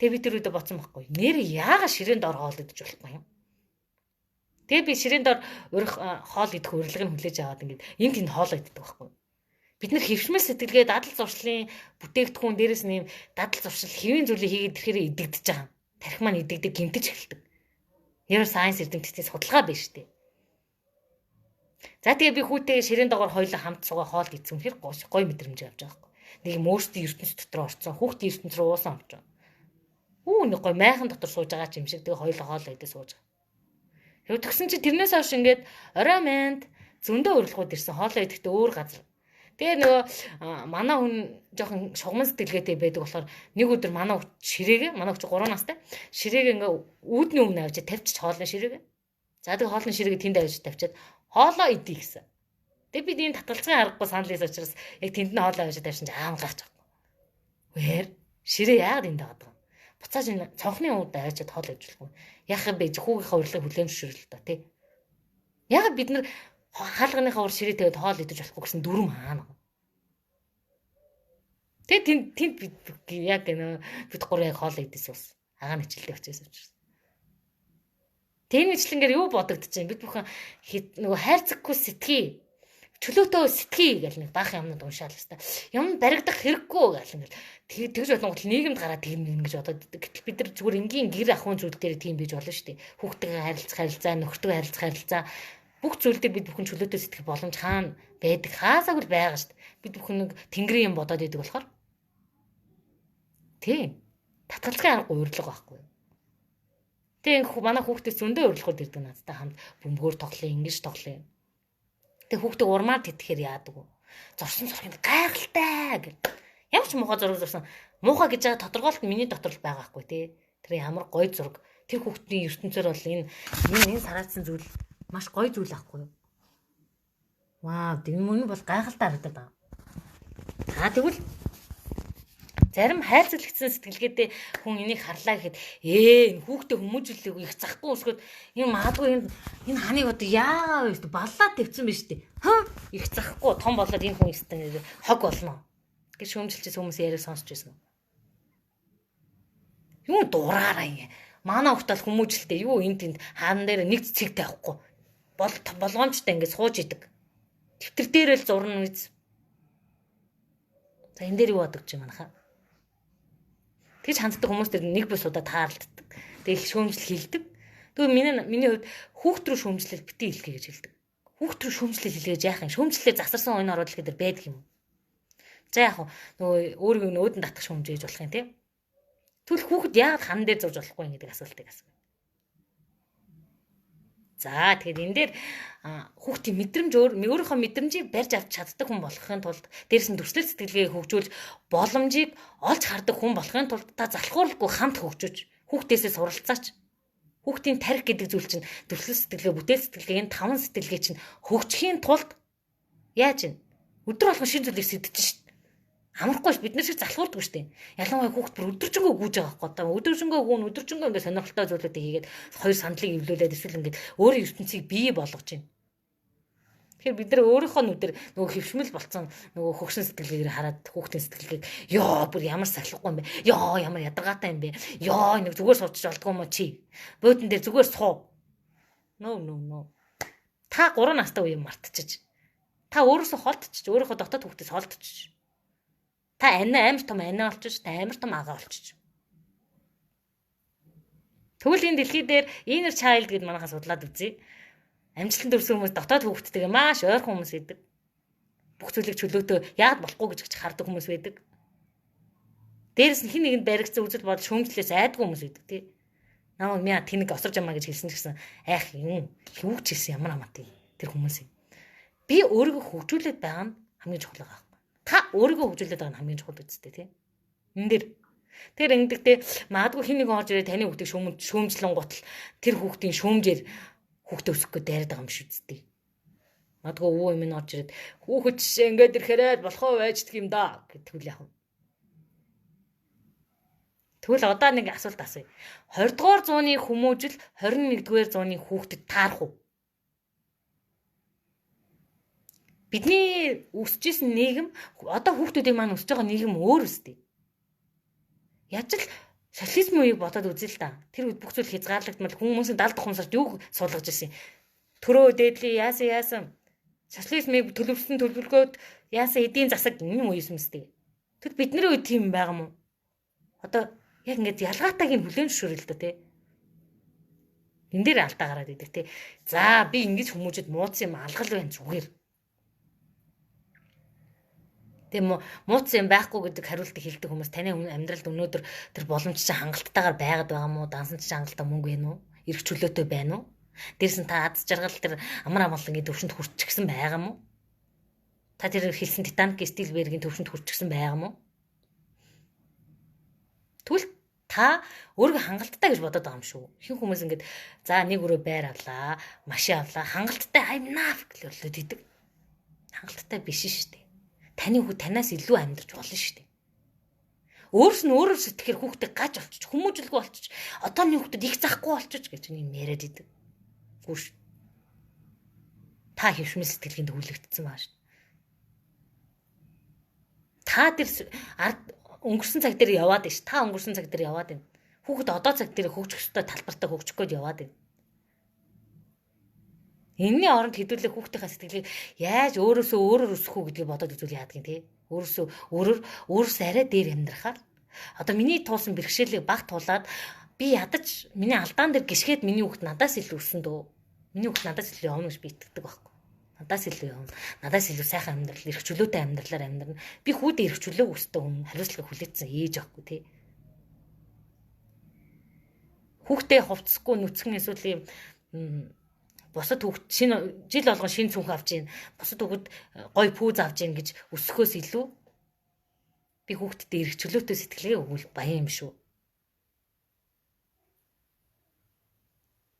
Тэгээ би тэр үедээ боцсон байхгүй. Нэр яага ширээн доор хоол идэж болохгүй юм. Тэгээ би ширээн доор урих хоол идэх урилгыг хүлээж аваад ингээд энд тэнд хоолоо иддэг байхгүй. Бид нэр хэвшмэл сэтгэлгээ дадал зуршлын бүтээгдэхүүн дээрээс нь дадал зуршил хэвийн зүйлийг хийгээд ирэхээр идэгдэж байгаа. Тарих маань идэгдэг гэмтэж эхэлдэг. Neuroscience эрдэмтдийн судалгаа байна шүү дээ. За тэгээ би хүүтэйгээ ширээн доогоор хоёулаа хамт суугаа хоол идсэн хэрэг гоё мэдрэмж авч байгаа байхгүй. Нэг мөөстэй ертөнц дотор орцсон, хүүхдийн ертөнц рүү уусан авч байгаа. Нэг гоё майхан дотор сууж байгаа юм шиг тэгээ хоёулаа хоол идэ сууж байгаа. Тэгвэл тэгсэн чи тэрнээс хойш ингээд орой мэнд зөндөө урилгууд ирсэн хоолоо идэхдээ өөр газар. Тэгээ нөгөө манай хүн жоохон шугамн сэтгэлгээтэй байдаг болохоор нэг өдөр манай хүн ширээгээ манай хүн 3 настай ширээгээ ингээ үүдний өмнө авчиж тавьчих хоолны ширээгээ. За тэгээ хоолны ширээгээ тэнд авчиж тавьчаад хоолоо идэх гэсэн. Тэгээ бид энэ татгалзахын аргагүй санал хийсэн учраас яг тэнд нь хоолоо авчиж тавьсан чи аав гарч байгаа. Вэр ширээ яагаад энд байгаа юм? Буцааж энэ цонхны ууд авчиж хоол ээж болохгүй. Яхаа бэ хүүгийнхээ урилгыг хүлээмжшүүрэл та тий. Ягаад бид нар хаалганыхаа ур ширээ тэгээд хоол идэж болохгүй гэсэн дүрм хаана. Тэгээд тэнд бид яг бид гур яг хоол идэж ус. Агаа нэчлэлтэй очижсэн учраас. Тэнийчлэнгээр юу бодогдож байна? Бид бүхэн нөгөө хайрцаггүй сэтгэе. Чөлөөтөө сэтгэе гэл нэг баах юмнууд уншаал хэвээр. Юм баригдах хэрэггүй гэл ингээл тэгж бодонгот нийгэмд гараад тэгнэ гэж бодоод гэтэл бид нар зүгээр энгийн гэр ахуйн зүйл дээр тийм бийж болно шүү дээ. Хүүхдтэйгээ харилцах, нөхөртөө харилцах. Бүх зүйл дээр бид бүхэн чөлөөтөө сэтгэх боломж хаана байдаг? Хаасаагүй байгаа шүү дээ. Бид бүхэн нэг тэнгэрийн юм бодоод идэг болохоор. Тийм. Татгалзахын аргагүй урилга байхгүй. Тэгээ манай хүүхдээс зөндөө урилгууд ирдэг надтай хамт бөмбөгөөр тоглоё, ингэж тоглоё. Тэгээ хүүхдээ урмаар тэтгэхээр яадаг вэ? Зорсон зурхинд гайхалтай гэх. Ямар ч муухай зураг зурсан. Муухай гэж байгаа тодорхойлт миний дотор л байгаа байхгүй тий. Тэр ямар гоё зураг. Тэр хүүхдийн ертөнцөөр бол энэ сараацсан зүйл маш гоё зүйл ахгүй юу? Вау, тийм юм бол гайхалтай харагдаад байна. За тэгвэл зарим хайрцаглагцсан сэтгэлгээтэй хүн энийг харлаа гэхэд энэ хүүхдээ хүмүүжүүлээг их захгүй өсгөөд энэ магадгүй энэ ханыг одоо яагаа вэ? Баллаад тавьсан биз дээ. Их захгүй том болоод энэ хүн өстө хог болно. Гэж шөөмжилчээс хүмүүс яриаг сонсч байсан. Юу дураараа ингэ. Манай хүүхд бол хүмүүжлэлтэй юу энэ тэнд хаан дээр нэг цэг тавихгүй. Болгоомжтой ингэ сууж идэг. Тэмдэгтэр дээр л зурна үз. За энэ дээр юу бодож байна хаа? Тэгж ханддаг хүмүүс тэр нэг бус удаа таарлддаг. Тэгээ их шөөмжл хилдэг. Тэгээ миний хувьд хүүхд рүү шөөмжлэл битгий хэлхий гэж хэлдэг. Хүүхд рүү шөөмжлэл хэлгээж яах юм? Шөөмжлэлээ засарсан ойн оруулах гэдэг байдаг юм. За яг нөгөө өөрийгөө нөөдөн татах шөөмжээж болох юм тийм. Тэгвэл хүүхд яагаад хан дээр зурж болохгүй гэдэг асуултыг асуув. За тэгэхээр энэ дээр хүүхдийн мэдрэмж өөрийнхөө мэдрэмжийг барьж авч чаддаг хүн болохын тулд дээрс нь төрслөл сэтгэлгээ хөгжүүлж боломжийг олж хардаг хүн болохын тулд та залхууралгүй хамт хөгжиж Хүүхдээсээ суралцаач. Хүүхдийн тарих гэдэг зүйл чинь төрөлх сэтгэлгээ, бүтээл сэтгэлгээ, энэ 5 сэтгэлгээ чинь хөгжихийн тулд яаж вэ? Өдөр болгон шин зүйлийг сэдэж шít. Амархгүй ш бид нар шиг залхуурдаг штеп. Ялангуяа хүүхд бүр өдөржингөө гүйж байгаа байхгүй одоо өдөржингөө гүн өдөржингөө ингээд сонирхолтой зүйлүүдийг хийгээд хоёр сандлыг эвлүүлээд эсвэл ингээд өөрийн ертөнцийг бий болгож байна. Тэгэхээр бид нар өөрийнхөө нүдээр нөгөө хөвшмөл болцсон нөгөө хөгшин сэтгэлгээгээр хараад хүүхдийн сэтгэлгээг ёо бүр ямар сахилахгүй юм бэ? Ёо ямар ядаргаатай юм бэ? Ёо нэг зүгээр суучж олдгүй юм уу чи? Буудан дээр зүгээр суу. No. Та 3 настай үе мартчих. Та өөрөөсөө холдчих. Өөрийнхөө дотоод хүүхдээс холдчих. Та амар том олчих, та амар том ага олчих. Тэгвэл энэ дэлхий дээр inner child гэдээ манайхаа судлаад үзье. Амжилтанд хүрсэн хүмүүс дотоод хүүхдтэйгээ маш ойрхон хүмүүс байдаг. Бүх зүйлийг чөлөөтөө яад болохгүй гэж хардаг хүмүүс байдаг. Дээрээс нь хин нэгэнд баригдсан үзэл бодол шүүмжлээс айдгүй хүмүүс байдаг тий. Наа минь тэнэг осорж амаа гэж хэлсэн гэсэн айх юм. Юу ч хэлсэн ямар амаатай тэр хүмүүс юм. Би өөрийгөө хөгжүүлээд байгаа нь хамгийн чухал байгаа. Та өөрийгөө хөгжүүлээд байгаа нь хамгийн чухал үстэй тий. Энэ дээр тэр ингэдэгтэй магадгүй хин нэг орж ирээ таны хүүхдийг шүүмжлэн гутал тэр хүүхдийн шүүмжээр хүүхдээ өсгөх гээд дайраад байгаа юм шүү дээ. Магадгүй өвөө юм нь орж ирээд хүүхэд жишээ ингээд ирэхээрээ болохоо байждаг юм да гэдэг л яах вэ? Тэгвэл одоо нэг асуулт асууя. 20 дугаар зууны хүмүүжил 21 дугаар зууны хүүхдэд таарах уу? Бидний өсөж исэн нийгэм одоо хүүхдүүдийн маань өсөж байгаа нийгэм өөр өстэй. Яаж л социализм үеийг бодоод үзье л да. Тэр үед бүх зүйл хязгаарлагдмал хүмүүсийн 70 дахь сард юу суулгаж ирсэн. Төрөө дээдли яасан. Социализмыг төлөвлөгөөд яасан эдийн засаг энэ үеэс мэстэй. Тэгэд бидний үед тийм байгаа юм уу? Одоо яг ингээд ялгаатайг нь хүлээн зөвшөөрөл л да тий. Энд дээр алдаа гараад идэг тий. За би ингэж хүмүүжид мууцсан юм алгал байна зүгээр. Тийм мууцсан юм байхгүй гэдэг хариултыг хэлдэг хүмүүс таны амьдралд өнөөдөр тэр боломж чинь хангалттайгаар байгаад байгаа мó дансан чинь хангалттай мөнгө байна уу? Ирэх чөлөөтэй байна уу? Дээрс нь та аз жаргал тэр амар амгалангийн төвшөнд хүрчихсэн байгаа мó? Та тэр хэлсэн Титаникийн Стилбергийн төвшөнд хүрчихсэн байгаа мó? Тэгвэл та өөрийгөө хангалттай гэж бодоод байгаа юм шүү. Ихэнх хүмүүс ингэж за нэг өрөө байр авлаа, машин авлаа, хангалттай I'm enough гэж өрлөөд идэг. Хангалттай биш шүү дээ. Таны хүүхд танаас илүү амьдарч болно шүү дээ. Өөрөөс нь өөрөөр сэтгэхээр хүүхдээ гаж олчих, хүмүүжлгүй болчих. Одооний хүүхдэд их захгүй болчих гэж юм яриад идэг. Гүш. Та хөвшмөл сэтгэлгээнд хүлэгдсэн баа шүү. Та тэр өнгөрсөн цаг дээр яваад байна ш. Та өнгөрсөн цаг дээр яваад байна. Хүүхэд одоо цаг дээр хөгжих ёстой талбартаа хөгжих гээд яваад байна. Энэний оронд хэдүүлээ хүүхдийнхээ сэтгэлийг яаж өөрөөр өсгөх үү гэдгийг бодоод үзүүл яадаг юм те. Өөрөөсөө арай дээр амьдрахаар одоо миний туулсан бэрхшээлийг баг туулаад би ядаж миний алдаан дээр гიშгээд миний хүүхд надаас илүү өссөн дөө. Миний хүүхд надаас илүү явна гэж би итгэдэг байхгүй. Надаас илүү явна. Надаас илүү сайхан амьдрал, эрх чөлөөтэй амьдралаар амьдрна. Би хүүдээ эрх чөлөөг өстэй хүн хариуцлага хүлээсэн ээж байхгүй те. Хүүхдээ хувцсахгүй нүцгэн эсвэл босод хүүхд шинэ жил болгон шинэ цүнх авч ийн. Босод хүүхд гой пүүз авч ийн гэж өсөхөөс илүү би хүүхдэд эрх чөлөөтэй сэтгэлгээ өгвөл баян юм шүү.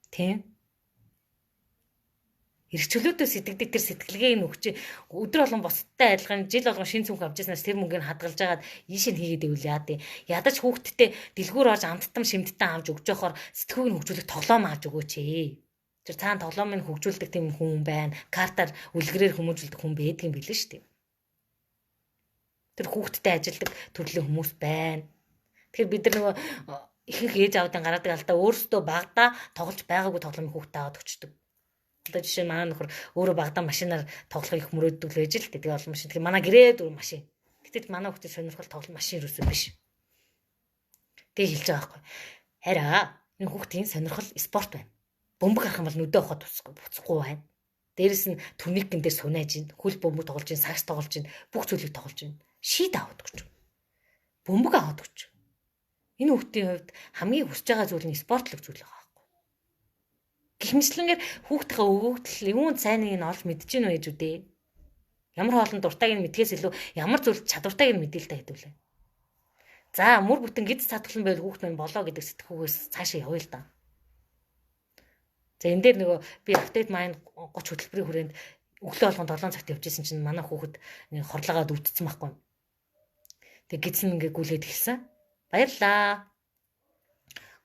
Тийм. Эрх чөлөөтэй сэтгэдэг тэр сэтгэлгээг нь өгч өдөр болгон босдтой адилхан жил болгон шинэ цүнх авч яснаас тэр мөнгөний хадгалж агаад ийш нь хийгээд ивэл яа дээ. Ядаж хүүхдтэй дэлгүүр орж амттам шимттэн авч өгж явахаар сэтгүүг нь хөгжүүлэх тоглоом ааж өгөөч ээ. Тэр цаана тоглоомыг хөгжүүлдэг тийм хүн байна. Картаар үлгэрээр хүмүүжүүлдэг хүн байдаг юм билээ шүү дээ. Тэр хүүхдтэй ажилдаг төрлийн хүмүүс байна. Тэгэхээр бид нар нөгөө ихэнх ээж аавдын гараадаг алдаа өөрсдөө багада тоглож байгаагүй тоглоомыг хүүхдэд аваад өчтдөг. Одоо жишээ нь манай нөхөр өөрөө багада машинаар тоглох их мөрөөддөг л байж л дээ. Тэгээ олон машин. Тэгээ манай гэрээ дөрөв машин. Гэтэл манай хүүхдэд сонирхол тоглох машин юусэн биш. Тэгээ хэлж байгаа байхгүй. Хараа энэ хүүхдийн сонирхол спорт байна. Бөмбөг харах юм бол нүдээ ухаад буцахгүй байна. Дээрэс нь турникэн дээр сунаж ин, хөл бөмбөг тоглож ин, сакс тоглож ин, бүх зүйлийг тоглож ин. Шийд аваад өгч. Бөмбөг аваад өгч. Энэ хүүхдийн хувьд хамгийн хүсэж байгаа зүйл нь спортлог зүйл байгаа байхгүй. Гихмислэнгээр хүүхдийнхээ өгөгдөл юунд сайныг нь олж мэдэж гин байж үдээ. Ямар хоолнд дуртайг нь мэдхээс илүү ямар зүйл чадвартайг нь мэдээлтэй хэдүүлээ. За мөр бүтэн гид цатгалан байвал хүүхд минь болоо гэдэг сэтгүүгээс цаашаа явъя л да. За энэ дээр нөгөө би апдейт маань 30 хөтөлбөрийн хүрээнд өглөө болгон 7 цагт явжсэн чинь манай хүүхэд нэг хорлогоод өвдсөн байхгүй. Тэг гидсэн ингээ гүлээд эхэлсэн. Баярлаа.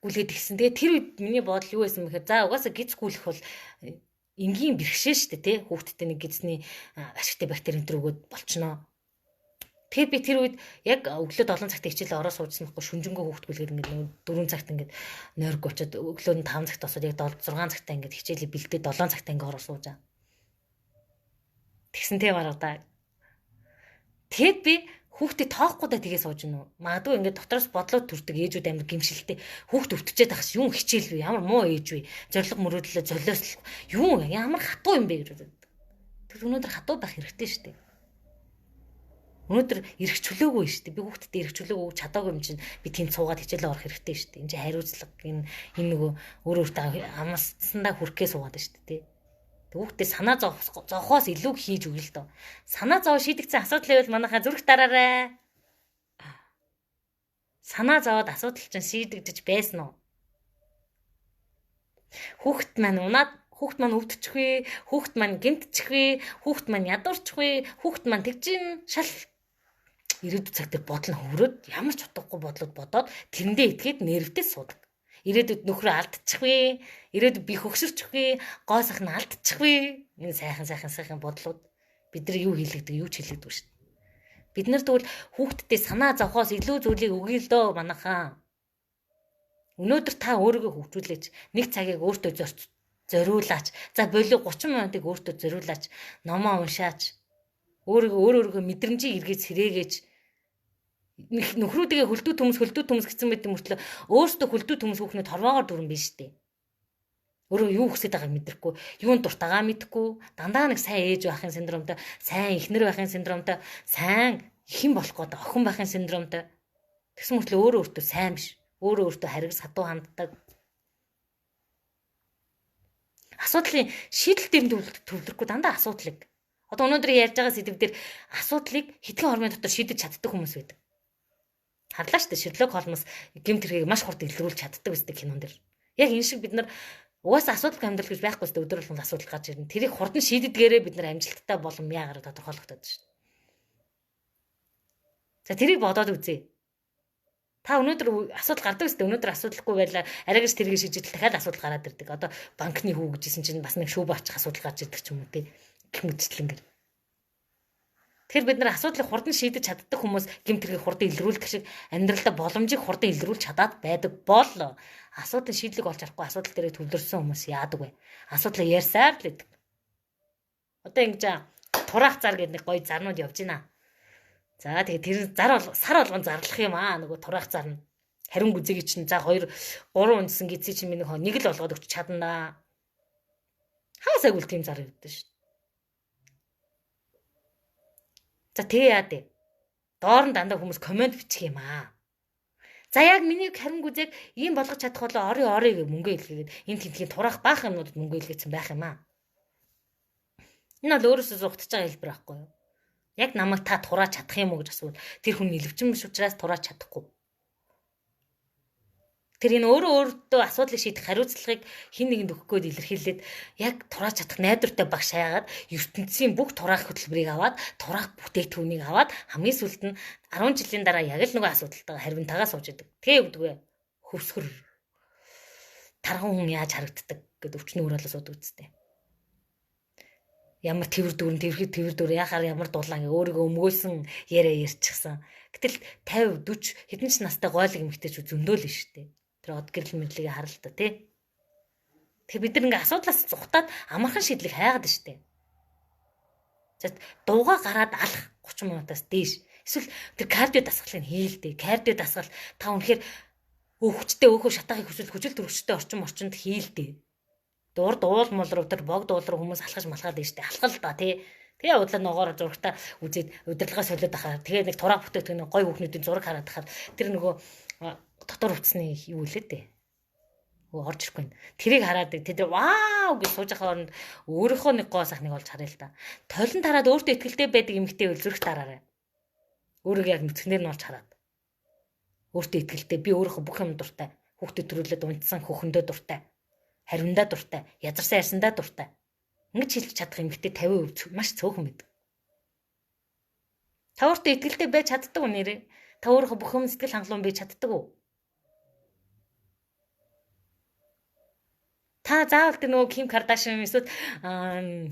Гүлээд эхэлсэн. Тэгээ тэр үед миний бодол юу байсан бэхээр за угаасаа гидс гүлэх бол энгийн бэрхшээ шүү дээ тий. Хүүхдтэй нэг гидсний ашигтай бактери энэ төр өгөөд болчихноо. Тэгэхээр би тэр үед яг өглөө 7 цагт хичээлээ ороо суужсан байхгүй шүнжэнгөө хүүхдгүүлгээд ингээд 4 цагт ингээд нойрг очоод өглөө нь 5 цагт босоод яг 6 цагтаа ингээд хичээлээ бэлдээд 7 цагтаа ингээд ороо суужаа. Тэгсэн тэ баргадаа. Тэгэд би хүүхдээ тоохгүй да тгээ сууж гинөө. Магадгүй ингээд дотроос бодлоод төрдөг ээжүүд амар гимшилтэй. Хүүхд өвтчээд ахс юм хичээл вэ? Ямар муу ээж вэ? Зориг мөрөөдлөө золиос юу ямар хатуу юм бэ гэж. Тэр өнөөдөр хатуу байх хэрэгтэй шүү дээ. Өнөөдөр ирэх чөлөөгүй шүү дээ. Би хүүхдэд ирэх чөлөөгүй чадаагүй юм чинь би тэнд суугаад хичээлээ орох хэрэгтэй шүү дээ. Энд чинь хариуцлага энэ нөгөө өөрөө амлсандаа хүрхээ суугаад шүү дээ. Хүүхдээ санаа зовхоос илүү хийж өгье л доо. Санаа зов шийдэгцэн асуудал байвал манайхаа зүрх дараарай. Санаа зовоод асуудал чинь шийдэгдэж байсан уу? Хүүхд маань унаад хүүхд маань өвдчихвээ, хүүхд маань гэмтчихвээ, хүүхд маань ядуурчихвээ, хүүхд маань тэгжин шал ирээдүйн цаг дээр бодол нь хөврөөд ямар ч утгагүй бодлоод бодоод тэрэндээ итгээд нервтэй суудаг. Ирээдүйд нөхрөө алдчихвээ, ирээдүйд би хөгсөрчихвээ, гоо сах нь алдчихвээ. Энэ сайхан бодлууд бид нар юу хийлэгдэг, юу ч хийлэгдэг шүү дээ. Бид нар тэгвэл хүүхдтэй санаа зовхоос илүү зүйлийг өгье л дөө манайхаа. Өнөөдөр та өөрийгөө хөгжүүлээч. Нэг цагийг өөртөө зориулаач. За болоо 30 минутыг өөртөө зориулаач. Номоо уншаач. Өөрөөгөө мэдрэмжийг эргэж сэрээгээч. Нөхрүүдгээ хөлдөө төмс гэсэн мэт мөртлөө өөртөө хөлдөө төмс хүүхнээ торвоогоор дүрэн биш дээ. Өөрөө юу хүсэж байгааг мэдрэхгүй, юунд дуртагаа мэдхгүй, дандаа нэг сайн ээж байхын синдромтой, сайн эхнэр байхын синдромтой, сайн эхэн болох гээд охин байхын синдромтой. Тэгсэн мөртлөө өөртөө сайн биш. Өөртөө харигс хатуу ханддаг. Асуудлын шийдэл дээр төвлөрөхгүй дандаа асуудлыг. Одоо өнөөдөр ярьж байгаа сэдв дээр асуудлыг хэдхэн хормын дотор шийдэж чаддаг хүмүүс байдаг. Харлаа шүү дээ Шерлок Холмс гэмт хэргийг маш хурд илрүүлж чаддаг байсан кинон дэр. Яг энэ шиг бид нар угаасаа асуудал амьдрал гэж байхгүй шүү дээ өдөр болгон асуудал гарч ирнэ. Тэрийг хурдан шийддгээрээ бид нар амжилттай болон яагаар тодорхойлогдоод шүү дээ. За тэрийг бодоод үзье. Та өнөөдөр асуудал гардаг шүү дээ. Өнөөдөр асуудалгүй байлаа. Арайгч тэргийг шийдэл дахиад асуудал гараад ирдэг. Одоо банкны хүү гэжсэн чинь бас нэг шүүб авчих асуудал гарч ирдэг ч юм уу тий. Гэх мэтчлэнгээр. Тэгэхээр бид нар асуудлыг хурдан шийдэж чаддаг хүмүүс гэмт хэргийг хурдан илрүүлдэг шиг амьдралдаа боломжийг хурдан илрүүлж чадаад байдаг бол асуудлын шийдлийг олж харахгүй асуудал дээр төвлөрсөн хүмүүс яадаг вэ? Асуудлыг ярьсаар л байдаг. Одоо ингэж тураах зар гэдэг нэг гоё зарнууд явж байна. За тэгээ тэр сар болгон зарлах юм аа нөгөө тураах зар нь. Харин гүзэгийн чинь за 2 3 унжсан гизээ чинь нэг л болгоод өгч чадна. Хаасайг үл тийм зар өгдөө шүү. За тэгээ яа дээ. Доор нь дандаа хүмүүс комент бичих юм аа. За яг миний харин гүзэг ийм болгож чадах болоо орой гэж мөнгө илгээгээд энэ тентгийн тураах баах юмнуудад мөнгө илгээсэн байх юм аа. Энэ бол өөрөөсөө зугтаж байгаа хэлбэр байхгүй юу? Яг намайг та турааж чадах юм уу гэж асуувал тэр хүн нэлвчин биш учраас турааж чадахгүй. Тэр энэ өөртөө асуудлыг шийдэх хариуцлагыг хин нэгэнд өгөх гээд илэрхийлээд яг турааж чадах найдвартай багш хаяагаад ертөнцийн бүх тураах хөтөлбөрийг аваад тураах бүтээгдэхүүнийг аваад хамгийн сүүлд нь 10 жилийн дараа яг л нөгөө асуудалтайгаа харьвантайгаа сууж идэг. Тэгээ өгдөг вэ? Хөвсгөр тархан хүн яаж харагддаг гэд өвчнөө өөрөөлөө суудаг үстэй. Ямар твэр дүүр яхаар ямар дулаан гэ өөрийгөө өмгөөлсөн яриа ярьчихсан. Гэтэл 50 40 хэдэн ч настай гойлог эмэгтэйч зөндөөл нь штэ. Тэр од гэрэл мэдлэгийг харал та тий. Тэгэхээр бид нар ингээ асуудлаас зүхтаад амархан шийдлийг хайгаад штэ. За дууга гараад алах 30 минутаас дээш. Эсвэл тэр кардио дасгалыг хийлдэ. Кардио дасгал та үнэхээр өөхчтэй өөхөө шатахыг хүсвэл хүчил төрөвчтэй орчинд хийлдэ. Урд уул мол руу тэр богд уул руу хүмүүс алхаж малхаад штэ. Алхал да тий. Тэгээ удлаа ногоор зурагтаа үзээд удирдлагаа солиод ахаар тэгээ нэг турааг бүтээгдэхүүн гой хүүхнүүдийн зураг хараад ахаар тэр нөгөө дотор утасны юу илээ дээ. Орж ирэхгүй. Тэрийг хараад тэд вау гэж сууж ахаар өөрийнхөө нэг гоо сахныг олж харъя л та. Толон тараад өөртөө ихтэй байдаг эмэгтэй үл зүрх дараарай. Өөрийгөө яг нүцгнээр нь олж хараад. Өөртөө итгэлтэй. Би өөрийнхөө бүх юм дуртай. Хүүхдэд төрүүлээд унтсан хөхөндөө дуртай. Хариундаа дуртай. Язарсан ярьсандаа дуртай. Ингэж хэлж чадах эмэгтэй 50% маш цөөхөн байдаг. Та өөртөө итгэлтэй байж чаддаг уу нэрээ? Та өөрийнхөө бүх юм сэтгэл хангалуун байж чаддаг уу? Та заавал тэр нөгөө Ким Кардашиан эсвэл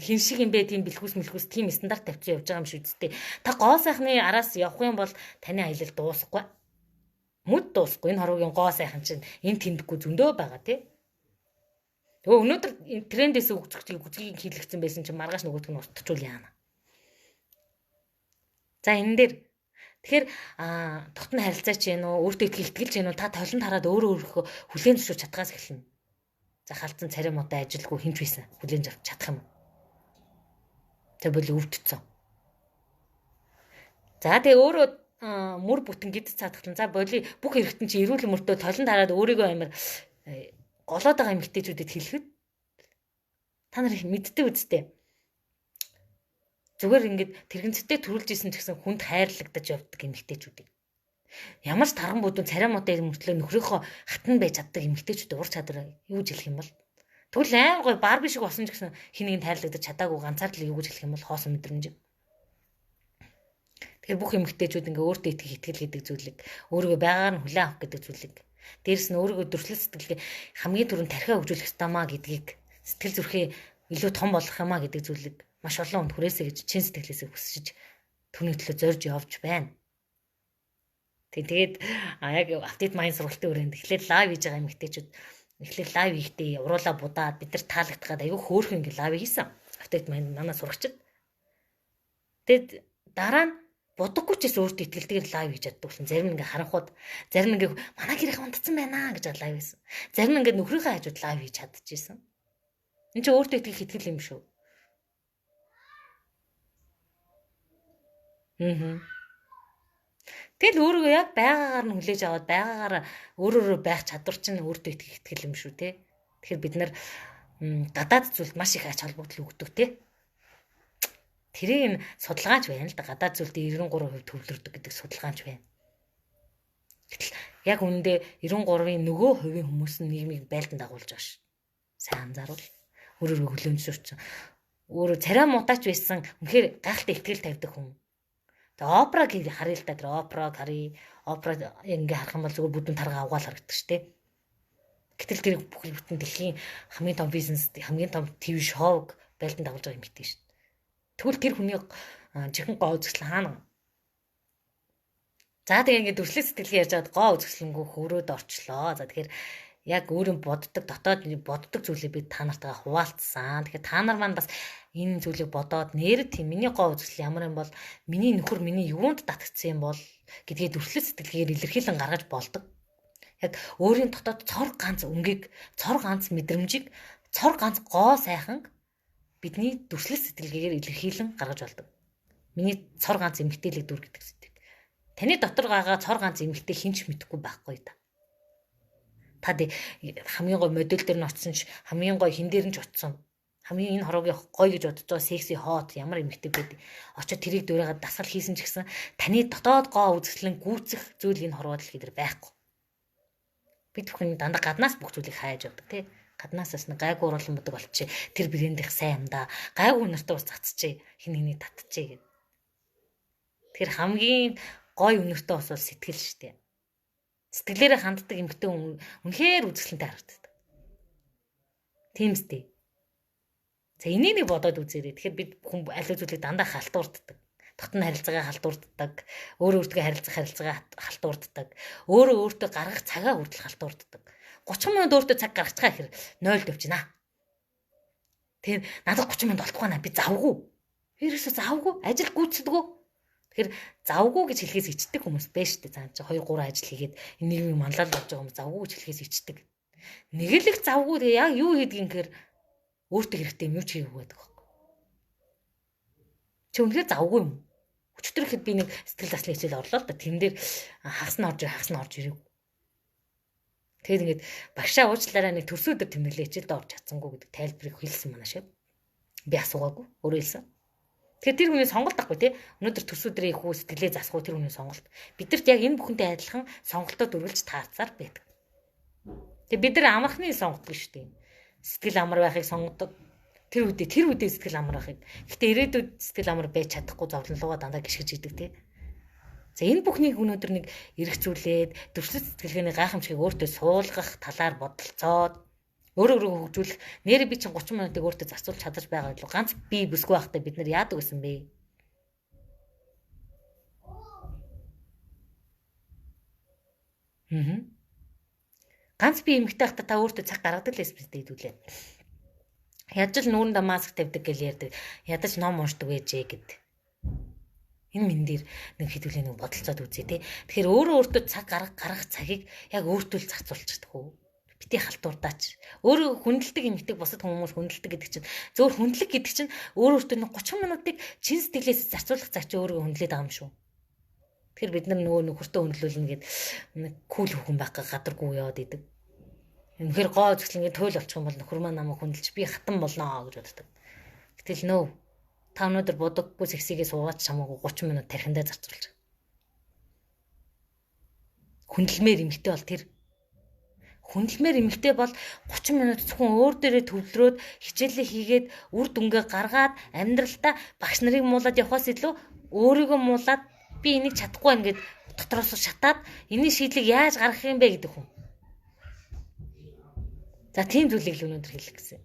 хин шиг юм бэ тийм бэлхүүс тийм стандарт тавьчихсан явж байгаа юм шүү дээ. Та гоо сайхны араас явах юм бол таны аялал дуусахгүй. Мүд дуусахгүй. Энэ хорвогийн гоо сайхан чинь энэ тэмдэггүй зөндөө байгаа тий. Тэгээ өнөөдөр трендээс гүцгийг хийлгцэн байсан чинь маргааш нөгөөдг нь устчул яана. За энэ дээр тэгэхээр тогтмол харилцаач юм уу, өөртөө итгэлж юм уу, та толонд хараад өөрөө хүлээн зөвшөөрч чадхаас эхэлнэ. За халдсан царим удаа ажилгүй хинч байсан хүлээн авч чадах юм. Тэ бол өвдцсөн. За тэгээ өөрөө мөр бүтэн гид цаадахлан за боли бүх хэрэгтэн чи эрүүл мөртөө толонд хараад өөрийгөө амар голоод байгаа эмэгтэйчүүдэд хэлэхэд та нар их мэддэг үсттэй. Зүгээр ингээд тэрэгцтэй төрүүлж исэн ч гэсэн хүнд хайрлагдаж явдаг эмэгтэйчүүдийг. Ямар ч тарган будун цариамуудаа мөртлөө нөхрийнхөө хатан байж чаддаг эмэгтэйчүүд ур чадвар юу гэж хэлэх юм бол тэгвэл айн гой барби шиг болсон ч гэсэн хин нэгэнд хайрлагдаж чадаагүй ганцаар л юу гэж хэлэх юм бол хоосон мэдрэмж. Тэгэхээр бүх эмэгтэйчүүд ингээ өөртөө итгэх гэдэг зүйлийг өөрийгөө байгаагаар нь хүлээн авах гэдэг зүйлийг дээрэс нь өөрийгөө дөрвөлт сэтгэлгээ хамгийн түрүүнд тархиа хөгжүүлэх ёстоймаа гэдгийг сэтгэл зүрхээ илүү том болгох юмаа гэдэг зүйлийг маш олон хүнд хүрээсэй гэж чин сэтгэлээсээ хүсэж түүний төлөө зорж явж байна. Тэгээд яг автит майн сургалтын өрөөнд эхлээд лайв хийж байгаа эмэгтэйчүүд эхлээд лайв хийхдээ явруулаа будаад бид нар таалагдгаад аюу хөөрхөн ингээ лайв хийсэн. Автит майн манай сурагчид. Тэгэд дараа нь будаггүй ч гэсэн өөртөө итгэлтэйгээр лайв хийж чаддаг болсон. Зарим ингээ харанхууд, зарим ингээ манай гэрээ унтцсан байна гэж лайв хийсэн. Зарим ингээ нөхрийнхөө хажууд лайв хийж чадчихжээ. Энд чинь өөртөө итгэл юм шүү. Тэгэл өөрийгөө яг байгаагаар нь хүлээж аваад байгаагаар өөрөөрөө байх чадвар чинь өөртөө итгэл юм шүү те. Тэгэхээр бид нар гадаад зүйлд маш их ач холбогдол өгдөг те. Тэрийг судалгаач байна л да. Гадаад зүйлд 93% төвлөрдөг гэдэг судалгаач байна. Гэтэл яг үүндээ 93-ийн нөгөө хувийн хүмүүс нь нийгмийг байлдан дагуулж байгаа ш. Сайн анзааруул. Өөрөөрөө хүлээн зөвшөөрч. Өөрөө царай муудаач байсан үнэхээр гайхалтай итгэл тавьдаг хүн. Тэгээ операг харъя л да. Тэр операг харъя. Опера ингээ харах юм бол зүгээр бүдүүн тарга авгаал харагддаг ш. Гэтэл тэр бүх бүтэн дэлхийн хамгийн том бизнес, хамгийн том ТV шоуг байлдан дагуулж байгаа юм гэдэг ш. Тэгвэл тэр хүний жихэн гоо үзэсгэлэн хаана? За тэгээ ингээд дүрслэх сэтгэлгээ ярьж байгаад гоо үзэсгэлэнгүү хөрөөд орчлоо. За тэгэхээр яг өөрийн боддог дотоод боддог зүйлийг би та нартайгаа хуваалцсан. Тэгэхээр та нар маань бас энэ зүйлийг бодоод нэр тийм миний гоо үзэсгэлэн ямар юм бол миний нөхөр миний юунд татгдсан юм бол гэдгийг дүрслэх сэтгэлгээр илэрхийлэн гаргаж болдог. Яг өөрийн дотоод цор ганц өнгийг, цор ганц мэдрэмжийг, цор ганц гоо сайхан бидний дүрслэх сэтгэлгээгээр илэрхийлэн гаргаж болдог. Миний цор ганц эмгтээлэг дүр гэдэг зүйл. Таны дотор байгаа цор ганц эмгтээ хинч мэдэхгүй байхгүй да. Та хамгийн гой модель дээр нь очсон ч хамгийн гой хин дээр нь ч очсон. Хамгийн энэ хороогийн гой гэж бодож байгаа секси хот ямар эмгтээ байдаг. Очоод тэрийг дөрөөгээд дасгал хийсэн ч гэсэн таны дотоод гоо үзэсгэлэн гүйцэх зүйл энэ хорвоо дэлхий дээр байхгүй. Бид бүхэн дандаа гаднаас бүх зүйлийг хайж явдаг тий. Гаднаасаас нэг гайгүй уруулан бодог болчих. Тэр брэндийнх сайн юм да. Гайгүй нартай ус цацчихъя. Хин нэний татчихъя гэд. Тэр хамгийн гой өнөртөө бас сэтгэл штэ. Сэтгэлээрээ ханддаг эмгтэн үнэхээр үзэсгэлэнтэй харагддаг. Тийм үстэй. За энийг нэг бодоод үзээрэй. Тэгэхээр бид хүн аливаа зүйлийг дандаа халтуурддаг. Дотн харилцаагаа халтуурддаг. Өөрөө өөртөө харилцаагаа халтуурддаг. Өөрөө өөртөө гаргах цагаа хүртэл халтуурддаг. 30 минут өөртөө цаг гаргацгаа ихэр 0 төвчнаа. Тэр надад 30 минут болтгоо наа би завгүй. Ерөөсөө завгүй. Ажил гүйцэдэггүй. Тэгэхээр завгүй гэж хэлхээс ичдэг хүмүүс байна шүү дээ. Цаана чи 2 3 ажил хийгээд энийг юм манлал болж байгаа хүмүүс завгүй гэж хэлхээс ичдэг. Нэг л их завгүй тэгээ яг юу хийдгийг гэхээр өөртөө хэрэгтэй юм юу ч хийгээгүй байдаг байхгүй. Чи үнэхээр завгүй юм. Өчтөр ихэд би нэг сэтгэл засны хичээл орлоо л да. Тэрэн дээр хагас нь орж ирээгүй. Тэгээд ингээд багшаа уучлаарай нэг төрсөн өдөр тэмдэглээ хичээлд орж чадсангүй гэдэг тайлбарыг хэлсэн манай шив. Би асуугаагүй. Өөрөө хэлсэн. Тэгэхээр тэр хүний сонголт ахгүй тий. Өнөөдөр төс өдрийн их үү сэтгэлээ засах уу тэр хүний сонголт. Бидэрт яг энэ бүхэнтэй адилхан сонголтод үргэлж таарцаар байдаг. Тэгээ бид нар амархны сонгодог шүү дээ. Сэтгэл амар байхыг сонгодог. Тэр үедээ сэтгэл амар байхыг. Гэхдээ ирээдүйд сэтгэл амар байж чадахгүй зовлонлогоо дандаа гიშгэж идэг тий. За энэ бүхнийг өнөөдөр нэг эргцүүлээд төвчлөлт сэтгэлгээний гайхамшигыг өөртөө суулгах талаар бодолцоод өөрөөрөө хөгжүүлэх нэрээ би чинь 30 минутыг өөртөө зарцуулж чадаж байгаа илүү ганц би бүсгүй байхдаа бид нар яадаг гэсэн бэ? Ганц би эмэгтэй байхдаа та өөртөө цаг гаргадаг л эсвэс дийдүүлээ. Ядаж л нүүрэндээ маск тавьдаг гэж ярьдаг. Ядаж ном уншдаг байжээ гэд. Энэ мен дээр нэг хэдүүлээ нэг бодолцоод үзье тий. Тэгэхээр өөртөө цаг гаргах цагийг яг өөртөө л зарцуулчихдаг хөө. Бити халтурдаач. Өөрөө хүндэлдэг эмэгтэй бусад хүмүүс хүндэлдэг гэдэг чинь зөөр хүндлэг гэдэг чинь өөртөө нэг 30 минутыг чин сэтгэлээс зарцуулах цаг чи өөрөө хүндлээд байгаа юм шүү. Тэгэхээр бид нар нөгөө нөхөртөө хүндлүүлнэ гэд нэг кул хүүхэн байх гадаргүй яваад идэг. Үнэхээр гоо зөвхөн ингэ туйл болчих юм бол нөхөр маань намайг хүндэлж би хатан болноо гэж боддог. Гэтэл нөө та өнөөдөр будаггүй сексигээ суугаад чамаагүй 30 минут тархиндаа зарцуулж. Хүндлэмээр эмэгтэй бол тэр хүндлэмээр эмэгтэй бол 30 минут зөвхөн өөр дээрээ төвлөрөөд хичээлээ хийгээд үр дүнгээ гаргаад амьдралдаа багш нарыг муулаад явахаас илүү өөрийгөө муулаад би энийг чадахгүй байна гэд дотроос шатаад энэний шийдлийг яаж гаргах юм бэ гэдэг хүн. За тийм зүйлийг л өнөөдөр хэлэх гэсэн.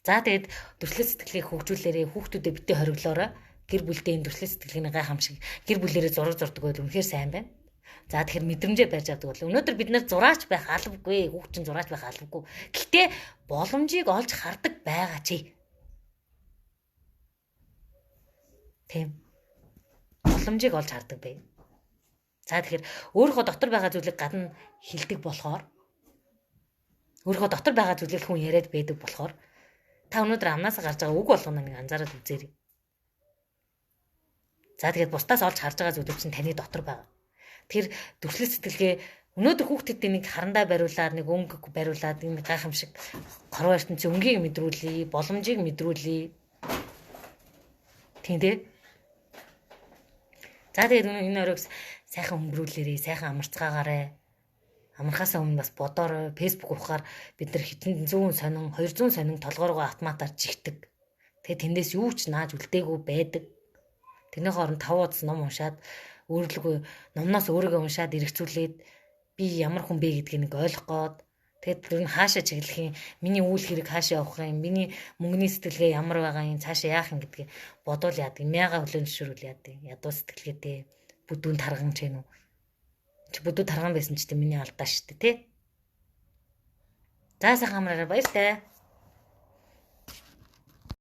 За тэгээд төрөлх сэтгэлийг хөгжүүлээрээ хүүхдүүдэд битээ хориглоорой. Гэр бүлдээ энэ төрөлх сэтгэлгээний гайхамшиг гэр бүлээрээ зураг зурдаг байл үнэхээр сайн байна. За тэгэхээр мэдрэмжээ барьж авдаг бол өнөөдөр бид нар зураач байх албагүй, хүүхдчин зураач байх албагүй. Гэхдээ боломжийг олж хардаг байгаа чи. Тийм. Боломжийг олж хардаг бай. За тэгэхээр өөрийнхөө дотор байгаа зүйлийг гадна хилдэг болохоор өөрийнхөө дотор байгаа зүйлийг хүн яриад байдаг болохоор та өнөөдөр амнаас гарч байгаа үг болгоно нэг анзаараад үзээрэй. За тэгээд бусдаас олж харж байгаа зүйлүүд чинь таны дотор байгаа. Тэр төрөлх сэтгэлгээ өнөөдөр хүүхдэд нэг харандаа бариулаад нэг өнгө бариулаад энэ гайхамшиг хорвоо ертөнцийн өнгийг мэдрүүлье, боломжийг мэдрүүлье. Тийм дээ. За тэгээд энэ оройг сайхан өнгөрүүлээрэй, сайхан амарцгаагаарай. Амархаасаа өмнө бас бодоорой. Facebook ухаар бид нар хитэн 100 сонин, 200 сонин толгооргоо автоматар жигдэг. Тэгээд тэндээс юу ч нааж үлдээгүй байдаг. Тэрний хооронд 5 удаа ном уншаад өөрлөгөө номноос өөрийгөө уншаад эргцүүлээд би ямар хүн бэ гэдгийг нэг ойлгох гээд тэгээд тэр нь хаашаа чиглэх юм, миний үйл хэрэг хаашаа явах юм, миний мөнгөний сэтгэлгээ ямар байгаа юм, цаашаа яах юм гэдгийг бодвол яадаг. Мяга хөлөөншөрүүл яадаг. Ядуу сэтгэлгээтэй бүдүүн тарган ч юм уу. Чи бүдүү тарган байсан ч тийм миний алдаа шүү дээ, тий. За сайхан амраарай баяртай.